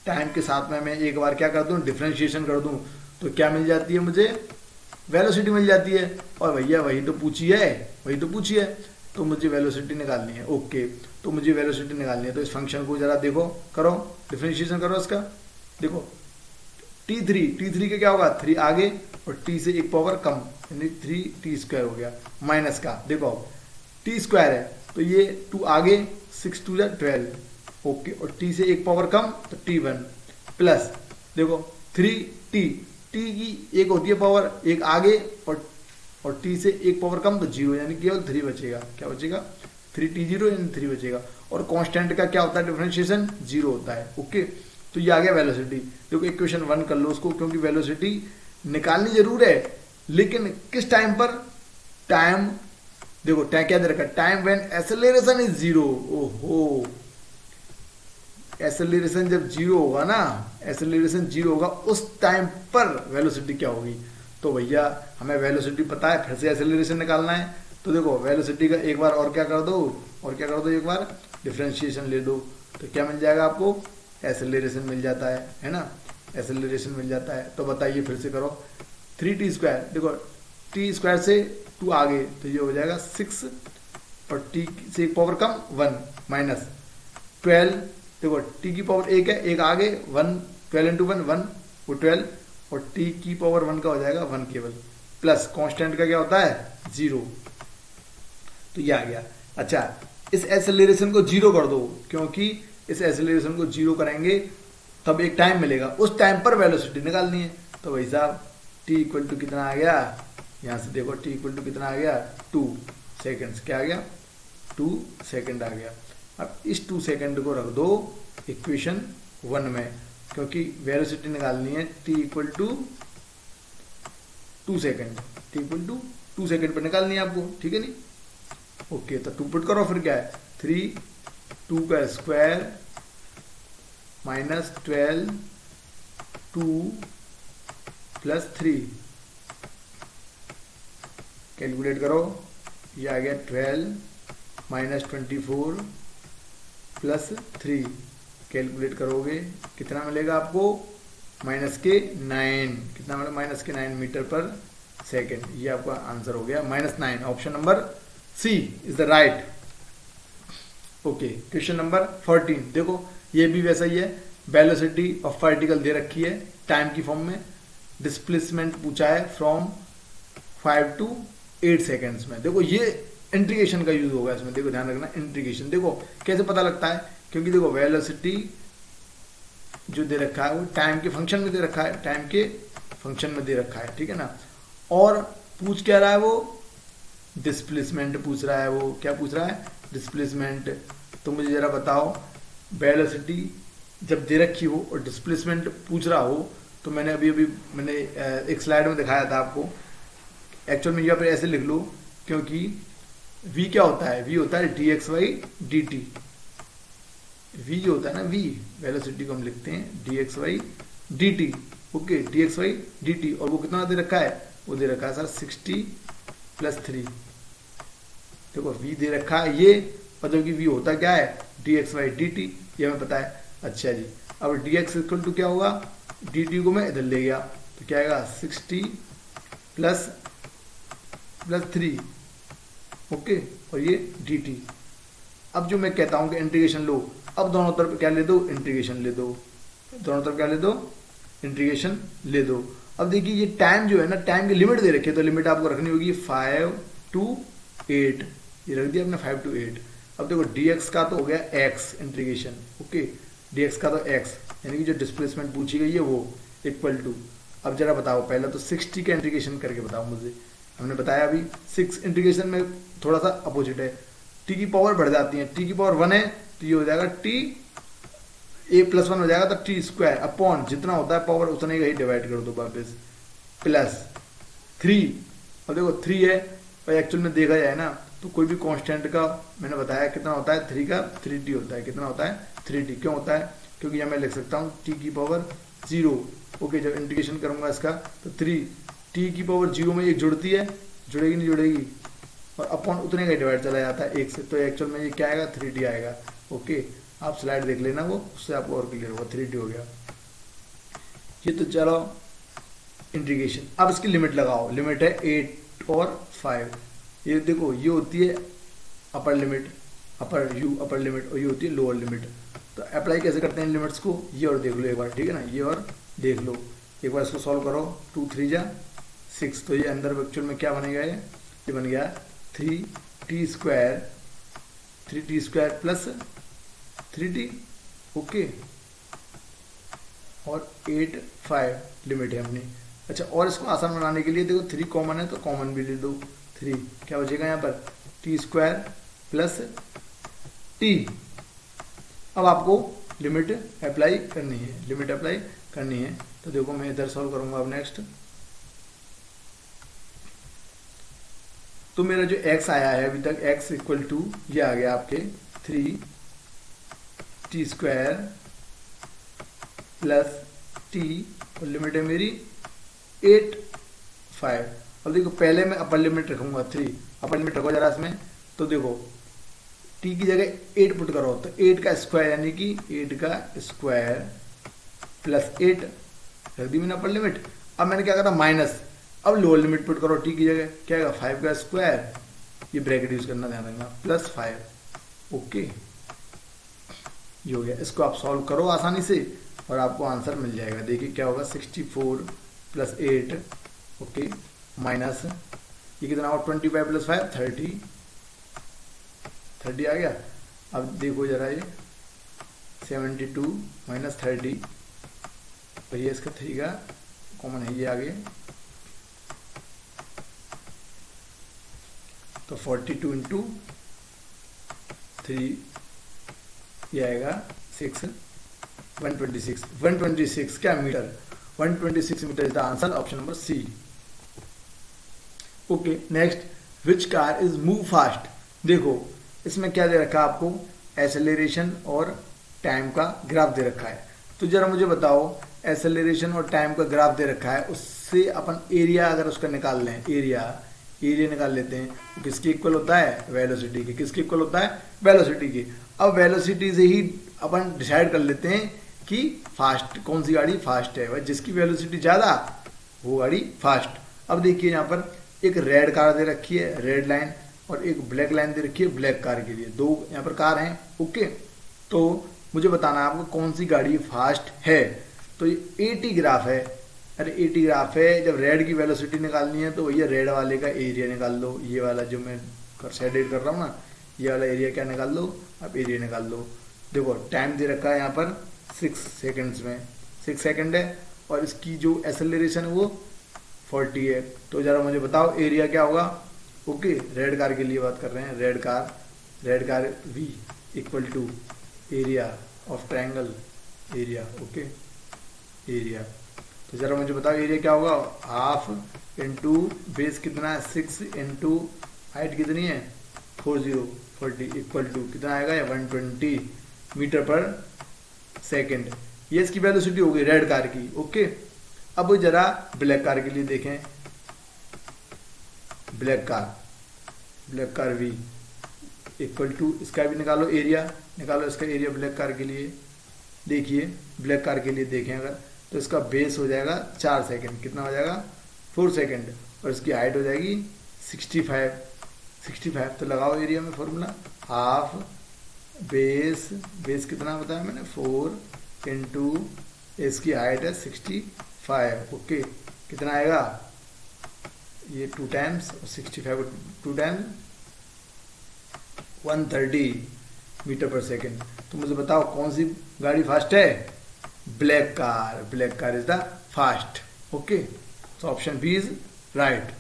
टाइम के साथ में मैं एक बार क्या कर दूं, डिफरेंशिएशन कर दूं, तो क्या मिल जाती है मुझे? वेलोसिटी मिल जाती है। और भैया वही तो पूछी है, वही तो पूछी है, तो मुझे वेलोसिटी निकालनी है। ओके, तो मुझे वेलोसिटी निकालनी है, तो इस फंक्शन को जरा देखो, करो डिफरेंशिएशन करो इसका। देखो t3 के क्या होगा, 3 आगे और t से एक पावर कम, यानी 3t² हो गया, माइनस का देखो t² है तो ये 2 आगे, 6 2 12। ओके, और t से एक पावर कम तो t1 प्लस देखो 3t, t की एक होती है पावर, एक आगे और t से एक पावर कम तो 0, यानी केवल 3 बचेगा। क्या बचेगा? 3t0 यानी 3 बचेगा। और कांस्टेंट का क्या होता है डिफरेंशिएशन? 0 होता है। ओके, तो ये आ गया वेलोसिटी। देखो इक्वेशन 1 कर लो उसको, क्योंकि वेलोसिटी निकालनी जरूर है, लेकिन किस टाइम पर? टाइम, देखो टाइम क्या दे रखा है, टाइम व्हेन एक्सेलरेशन इज 0। ओहो, एक्सेलरेशन जब 0 होगा ना, एक्सेलरेशन 0 होगा, उस टाइम पर वेलोसिटी क्या होगी। तो भैया हमें वेलोसिटी पता है, फिर से एक्सेलरेशन निकालना है। तो देखो वेलोसिटी का एक बार और क्या कर दो, और क्या कर दो, एक बार डिफरेंशिएशन ले दो, तो क्या मिल जाएगा आपको? एक्सेलरेशन मिल जाता है ना, एक्सेलरेशन मिल जाता है। तो बताइए फिर से करो, 3t², देखो t² से 2 आगे तो ये हो जाएगा 6, और t से एक पावर कम 1 माइनस 12, देखो t की पावर 1 है, एक आगे 1, 12 इंटू 1 1, वो 12, और t की पावर 1 का हो जाएगा 1 केवल, प्लस कांस्टेंट का क्या होता है 0। तो ये आ गया। अच्छा, इस एक्सेलरेशन को 0 कर दो, क्योंकि इस एक्सेलरेशन को 0 करेंगे तब एक टाइम मिलेगा, उस टाइम पर वेलोसिटी निकालनी है। तो भाई साहब t इक्वल टू कितना आ गया, यहां से देखो t इक्वल टू कितना आ गया 2 सेकेंड्स। क्या आ गया? 2 सेकेंड आ गया। अब इस 2 सेकेंड को रख दो इक्वेशन 1 में, क्योंकि वेलोसिटी निकालनी है t equal to 2 second, t equal to 2 second पर निकालनी है आपको, ठीक है नहीं। ओके, तो 2 पुट करो, फिर क्या है 3, 2 का स्क्वायर माइनस 12, 2 प्लस 3, कैलकुलेट करो, ये आ गया 12 माइनस 24 प्लस 3, कैलकुलेट करोगे कितना मिलेगा आपको? -9, कितना मिलेगा? -9 मीटर पर सेकेंड। ये आपका आंसर हो गया -9। Option number C is the right. Okay, question number 14 देखो, ये भी वैसा ही है, वेलोसिटी ऑफ पार्टिकल दे रखी है टाइम की फॉर्म में, डिस्प्लेसमेंट पूछा है फ्रॉम 5 to 8 सेकेंड्स में। देखो ये इंटीग्रेशन का यूज होगा इसमें, देखो ध्यान रखना इंटीग्रेशन। देखो कैसे पता लगता है, क्योंकि देखो वेलोसिटी जो दे रखा है वो टाइम के फंक्शन में दे रखा है, टाइम के फंक्शन में दे रखा है, ठीक है ना। और पूछ क्या रहा है वो, डिस्प्लेसमेंट पूछ रहा है, वो क्या पूछ रहा है, डिस्प्लेसमेंट। तो मुझे जरा बताओ, वेलोसिटी जब दे रखी हो और डिस्प्लेसमेंट पूछ रहा हो, तो मैंने अभी मैंने एक स्लाइड में दिखाया था आपको, एक्चुअल में यहाँ पर ऐसे लिख लो, क्योंकि v क्या होता है, v होता है dx/dt। v जो होता है ना, v वेलोसिटी को हम लिखते हैं dx/dt, ओके, dx/dt। और वो कितना दे रखा है, वो दे रखा है सर 60 + 3। देखो v दे रखा है ये, और जबकि v होता क्या है, dx/dt, ये हमें पता है। अच्छा जी, अब dx = क्या होगा, dt को मैं इधर ले गया तो क्या आएगा 60 + 3, ओके, और ये dt। अब जो मैं कहता हूं कि इंटीग्रेशन लो, अब दोनों तरफ क्या ले दो, इंटीग्रेशन ले दो, दोनों तरफ क्या ले दो, इंटीग्रेशन ले दो। अब देखिए ये टाइम जो है ना, टाइम की लिमिट दे रखी है, तो लिमिट आपको रखनी होगी 5 to 8, ये रख दिया आपने 5 to 8। अब देखो dx का तो हो गया x इंटीग्रेशन, ओके, dx का तो x, यानी कि जो डिस्प्लेसमेंट पूछी गई है वो इक्वल टू, अब जरा बताओ पहले तो 60 का इंटीग्रेशन करके बताओ मुझे। हमने बताया अभी 6 इंटीग्रेशन में थोड़ा सा अपोजिट है, t की पावर बढ़ जाती है, t की पावर 1 है तो ये हो जाएगा t a+1 हो जाएगा, तो t² अपॉन जितना होता है पावर उतने का ही डिवाइड कर दो वापस, +3। और देखो 3 है, और एक्चुअल में देखा जाए ना तो कोई भी कांस्टेंट का मैंने बताया कितना होता है, 3 का 3t होता है, कितना होता है 3t। क्यों होता है, क्योंकि यहाँ मैं लिख सकता हूँ t की पावर 0, ओके, जब इंटीग्रेशन करूंगा इसका तो 3 t की पावर 0 में एक जुड़ती है, जुड़ेगी नहीं जुड़ेगी, और अपॉन उतने का डिवाइड चला जाता है 1 से, तो एक्चुअल में ये क्या आएगा 3t आएगा, ओके। आप स्लाइड देख लेना, वो उससे आपको और क्लियर होगा, 3t हो गया ये। तो चलो इंटीग्रेशन, अब इसकी लिमिट लगाओ, लिमिट है 8 और 5। ये देखो ये होती है अपर लिमिट, अपर लिमिट, और ये होती है लोअर लिमिट। तो अप्लाई कैसे करते हैं लिमिट्स को, ये और देख लो एक बार, ठीक है ना, ये और देख लो एक बार, इसको सॉल्व करो, 2 3 जा 6, तो ये अंदर एक्चुअल में क्या बनेगा, ये बन गया 3t² + 3t, ओके, और 8 5 लिमिट है अपनी। अच्छा, और इसको आसान बनाने के लिए देखो 3 कॉमन है तो कॉमन भी ले दो, 3 क्या बचेगा यहाँ पर, t² + t। अब आपको लिमिट अप्लाई करनी है, लिमिट अप्लाई करनी है। तो देखो मैं इधर सॉल्व करूंगा अब नेक्स्ट, तो मेरा जो x आया है अभी तक, x = ये आ गया आपके 3t² + t, और लिमिट है मेरी 8 5। अब देखो पहले मैं अपर लिमिट रखूंगा 3, अपर लिमिट रखो जरा इसमें, तो देखो t की जगह 8 पुट करो, तो 8 का स्क्वायर यानी कि 8 का स्क्वायर + 8 रख दी मैंने अपर लिमिट। अब मैंने क्या करा माइनस, अब लोअर लिमिट पुट करो, t की जगह क्या आएगा 5 का स्क्वायर, ये ब्रैकेट यूज करना ध्यान रखना, +5, ओके, ये हो गया। इसको आप सॉल्व करो आसानी से और आपको आंसर मिल जाएगा। देखिए क्या होगा, 64 + 8, ओके, माइनस ये कितना होगा, 25 + 5 30 आ गया। अब देखो जरा ये 72 - 30, और ये इसका 3 का कॉमन है, ये आ गया, तो 42 × 3 ये आएगा 6, 126 क्या metre, 126 metre is the answer, option number C. Okay, next, which car is move fast. देखो इसमें क्या दे रखा है आपको, एक्सेलरेशन और टाइम का ग्राफ दे रखा है। तो जरा मुझे बताओ, एक्सेलरेशन और टाइम का ग्राफ दे रखा है, उससे अपन एरिया अगर उसका निकाल लें, एरिया निकाल लेते हैं, तो किसके इक्वल होता है, वेलोसिटी के। किसके इक्वल होता है, वेलोसिटी के। अब वेलोसिटी से ही अपन डिसाइड कर लेते हैं कि फास्ट कौन सी गाड़ी फास्ट है, जिसकी वेलोसिटी ज़्यादा वो गाड़ी फास्ट। अब देखिए यहाँ पर एक रेड कार दे रखी है, रेड लाइन, और एक ब्लैक लाइन दे रखी है ब्लैक कार के लिए, दो यहाँ पर कार हैं। ओके, तो मुझे बताना है आपको कौन सी गाड़ी फास्ट है। तो ये 80 ग्राफ है। अरे 80 ग्राफ है, जब रेड की वेलोसिटी निकालनी है तो भैया रेड वाले का एरिया निकाल लो, ये वाला जो मैं शेडेड कर रहा हूँ ना, ये वाला एरिया क्या निकाल लो, आप एरिया निकाल लो। देखो टाइम दे रखा है यहाँ पर 6 सेकेंड्स में, 6 सेकेंड है, और इसकी जो एक्सेलरेशन है वो 40 है। तो जरा मुझे बताओ एरिया क्या होगा। ओके, रेड कार के लिए बात कर रहे हैं, red car V equal to area of triangle area. Okay, area, तो जरा मुझे बताओ एरिया क्या होगा। हाफ इंटू बेस कितना है 6 इंटू हाइट कितनी है 40 इक्वल टू कितना आएगा 120 मीटर पर सेकेंड। ये इसकी वेलोसिटी हो गई रेड कार की। ओके, अब जरा ब्लैक कार के लिए देखें, black car V equal to इसका भी निकालो एरिया, निकालो इसका एरिया ब्लैक कार के लिए। देखिए ब्लैक कार के लिए देखें अगर, तो इसका बेस हो जाएगा 4 सेकेंड, कितना हो जाएगा 4 सेकेंड, और इसकी हाइट हो जाएगी 65। तो लगाओ एरिया में फॉर्मूला, हाफ बेस कितना बताया मैंने 4 इंटू इसकी हाइट है 65। ओके, कितना आएगा ये 2 times, 65 2 times 130 metre per second. तो मुझे बताओ कौन सी गाड़ी फास्ट है, black car is the fast. Okay, तो ऑप्शन बी इज राइट,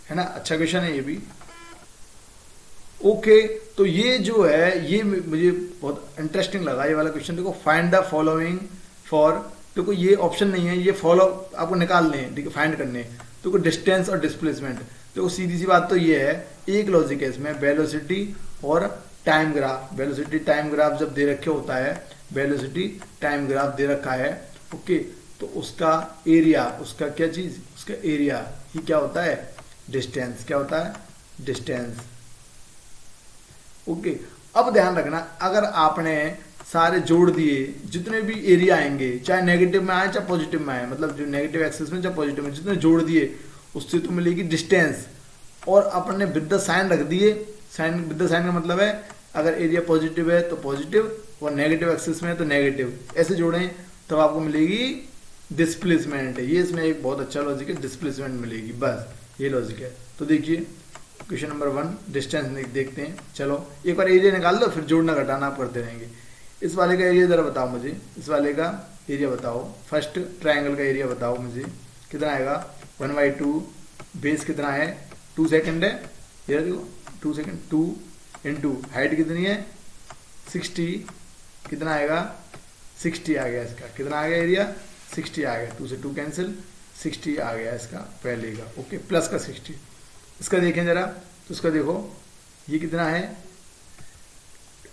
है ना। अच्छा क्वेश्चन है ये भी। ओके, तो ये जो है ये मुझे बहुत इंटरेस्टिंग लगा ये वाला क्वेश्चन। देखो फाइंड द फॉलोइंग फॉर, देखो ये ऑप्शन नहीं है, ये फॉलो आपको निकालने हैं, ठीक है, फाइंड करने हैं। देखो डिस्टेंस और डिस्प्लेसमेंट, देखो सीधी सी बात तो ये है, एक लॉजिक है इसमें, वेलोसिटी और time graph. Velocity time graph जब दे रखे होता है, वेलोसिटी टाइम ग्राफ दे रखा है, ओके, तो उसका एरिया, उसका क्या चीज, उसका एरिया ही क्या होता है, डिस्टेंस। क्या होता है, डिस्टेंस। ओके, अब ध्यान रखना, अगर आपने सारे जोड़ दिए, जितने भी एरिया आएंगे, चाहे नेगेटिव में आए चाहे पॉजिटिव में आए, मतलब जो नेगेटिव एक्सिस में चाहे पॉजिटिव में, जितने जोड़ दिए उससे तो मिलेगी डिस्टेंस। और अपने विद द साइन रख दिए, साइन विद द साइन का मतलब है अगर एरिया पॉजिटिव है तो पॉजिटिव, और नेगेटिव एक्सिस में है तो नेगेटिव, ऐसे जोड़ें तब आपको मिलेगी डिस्प्लेसमेंट। ये इसमें एक बहुत अच्छा लॉजिक है, डिस्प्लेसमेंट मिलेगी, बस ये लॉजिक है। तो देखिए क्वेश्चन नंबर 1 डिस्टेंस देखते हैं। चलो एक बार एरिया निकाल लो, फिर जोड़ना घटाना आप करते रहेंगे। इस वाले का एरिया जरा बताओ मुझे, इस वाले का एरिया बताओ, फर्स्ट ट्रायंगल का एरिया बताओ मुझे, कितना आएगा 1/2, बेस कितना है 2 सेकेंड है, ये देखो 2 सेकेंड, 2 इंटू हाइट कितनी है 60, कितना आएगा 60 आ गया इसका, कितना आ गया एरिया 60 आ गया, 2 से 2 कैंसिल, 60 आ गया इसका पहले का। ओके, प्लस का 60। इसका देखें जरा, तो इसका देखो ये कितना है,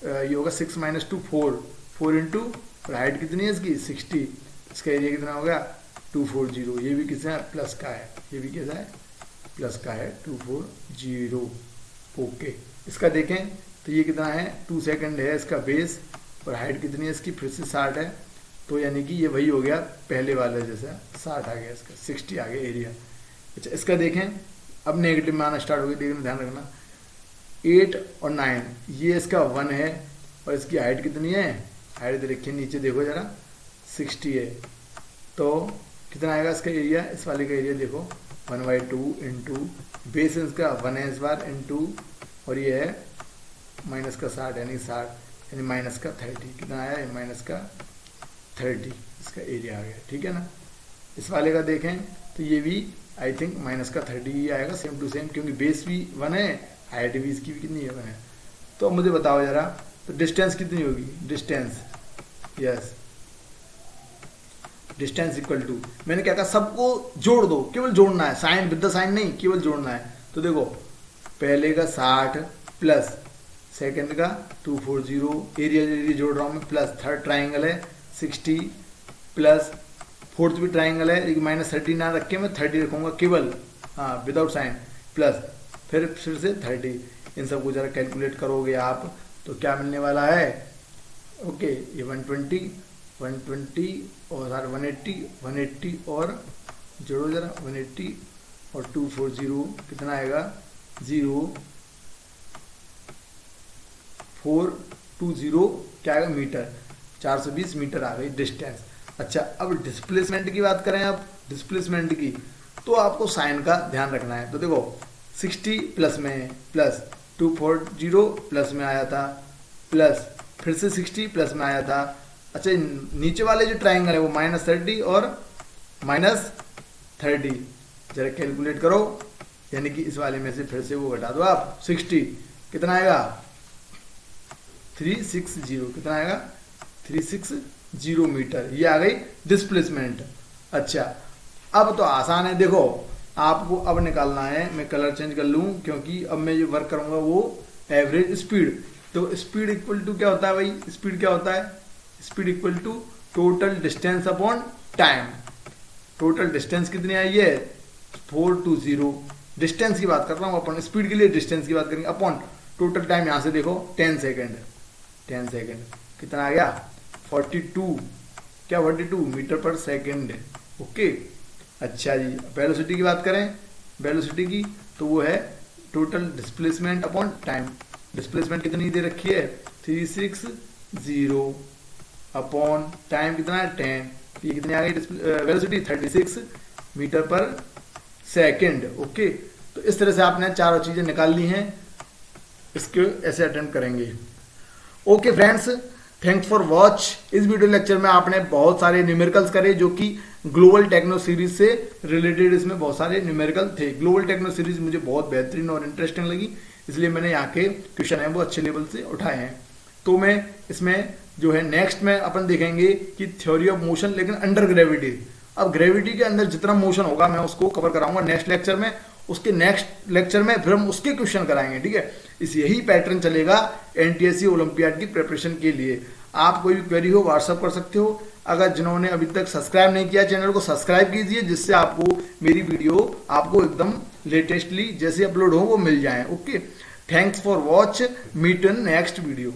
ये होगा 6 - 2 4 इंटू, और हाइट कितनी है इसकी 60, इसका एरिया कितना हो गया 240। ये भी कितना है प्लस का है, ये भी कैसा है प्लस का है 240। ओके, इसका देखें तो ये कितना है 2 सेकेंड है इसका बेस, और हाइट कितनी है इसकी फिर से 60 है, तो यानी कि ये वही हो गया पहले वाले जैसा, 60 आ गया इसका, 60 आ गया एरिया। अच्छा इसका देखें, अब नेगेटिव में आना स्टार्ट हो गया, देखना ध्यान रखना, 8 और 9 ये इसका 1 है, और इसकी हाइट कितनी है, हाइट देखिए नीचे देखो जरा 60 है, तो कितना आएगा इसका एरिया, इस वाले का एरिया देखो 1/2 इंटू बेस इसका 1 है इस बार, इंटू और ये है माइनस का 60 यानी 60 यानी माइनस का 30, कितना आया माइनस का 30, इसका एरिया आ गया, ठीक है ना। इस वाले का देखें तो ये भी आई थिंक माइनस का 30 ही आएगा, सेम टू सेम, क्योंकि बेस भी 1 है, हाइट भी इसकी भी कितनी है 1 है। तो मुझे बताओ जरा, तो डिस्टेंस कितनी होगी, distance, yes distance equal to, मैंने क्या कहा सबको जोड़ दो, केवल जोड़ना है, साइन विद द साइन नहीं, केवल जोड़ना है। तो देखो पहले का 60 प्लस सेकंड का 240, एरिया जोड़ रहा हूं मैं, प्लस थर्ड ट्राइंगल है 60 प्लस फोर्थ भी ट्राइंगल है, लेकिन -30 ना रख के मैं 30 रखूंगा केवल, हाँ विदाउट साइन, प्लस फिर से 30। इन सबको जरा कैलकुलेट करोगे आप तो क्या मिलने वाला है, ओके ये 120 और 180 और जोड़ो जरा 180 और 240 कितना आएगा 0 420 क्या आएगा मीटर, 420 मीटर आ गई डिस्टेंस। अच्छा, अब डिस्प्लेसमेंट की बात करें, अब डिस्प्लेसमेंट की तो आपको साइन का ध्यान रखना है। तो देखो 60 प्लस में प्लस 240 प्लस में आया था, प्लस फिर से 60 प्लस में आया था। अच्छा, नीचे वाले जो ट्राइंगल है वो -30 और -30, जरा कैलकुलेट करो, यानी कि इस वाले में से फिर से वो घटा दो आप 60, कितना आएगा 360, कितना आएगा 360 मीटर, ये आ गई डिस्प्लेसमेंट। अच्छा, अब तो आसान है, देखो आपको अब निकालना है, मैं कलर चेंज कर लूं क्योंकि अब मैं जो वर्क करूंगा वो एवरेज स्पीड। तो स्पीड इक्वल टू क्या होता है भाई, स्पीड क्या होता है, speed equal to total distance upon time. Total distance कितनी आई है 420, डिस्टेंस की बात कर रहा हूँ, अपन स्पीड के लिए डिस्टेंस की बात करेंगे, अपॉन टोटल टाइम, यहां से देखो 10 सेकेंड, 10 सेकेंड कितना आ गया 42, क्या 42 मीटर पर सेकेंड। ओके, अच्छा जी, वेलोसिटी की बात करें, वेलोसिटी की तो वो है total displacement upon time. Displacement कितनी दे रखी है 360 अपॉन टाइम कितना है 10, ये कितनी आ गई velocity 36 metre per second. Okay, तो इस तरह से आपने चारों चीजें निकाल ली हैं, इसके ऐसे अटेम्प्ट करेंगे। Okay friends, thanks for watch. इस वीडियो लेक्चर में आपने बहुत सारे न्यूमेरिकल्स करे जो कि ग्लोबल टेक्नो सीरीज से रिलेटेड, इसमें बहुत सारे न्यूमेरिकल थे। ग्लोबल टेक्नो सीरीज मुझे बहुत बेहतरीन और इंटरेस्टिंग लगी, इसलिए मैंने यहाँ के क्वेश्चन है वो अच्छे लेवल से उठाए हैं। तो मैं इसमें जो है नेक्स्ट में अपन देखेंगे कि थ्योरी ऑफ मोशन, लेकिन अंडर ग्रेविटी। अब ग्रेविटी के अंदर जितना मोशन होगा मैं उसको कवर कराऊंगा नेक्स्ट लेक्चर में, उसके नेक्स्ट लेक्चर में फिर हम उसके क्वेश्चन कराएंगे, ठीक है। इस यही पैटर्न चलेगा एनटीएससी ओलंपियाड की प्रिपरेशन के लिए। आप कोई भी क्वेरी हो व्हाट्सअप कर सकते हो। अगर जिन्होंने अभी तक सब्सक्राइब नहीं किया चैनल को सब्सक्राइब कीजिए, जिससे आपको मेरी वीडियो आपको एकदम लेटेस्टली जैसे अपलोड हो वो मिल जाए। Okay, thanks for watch, meet in next video.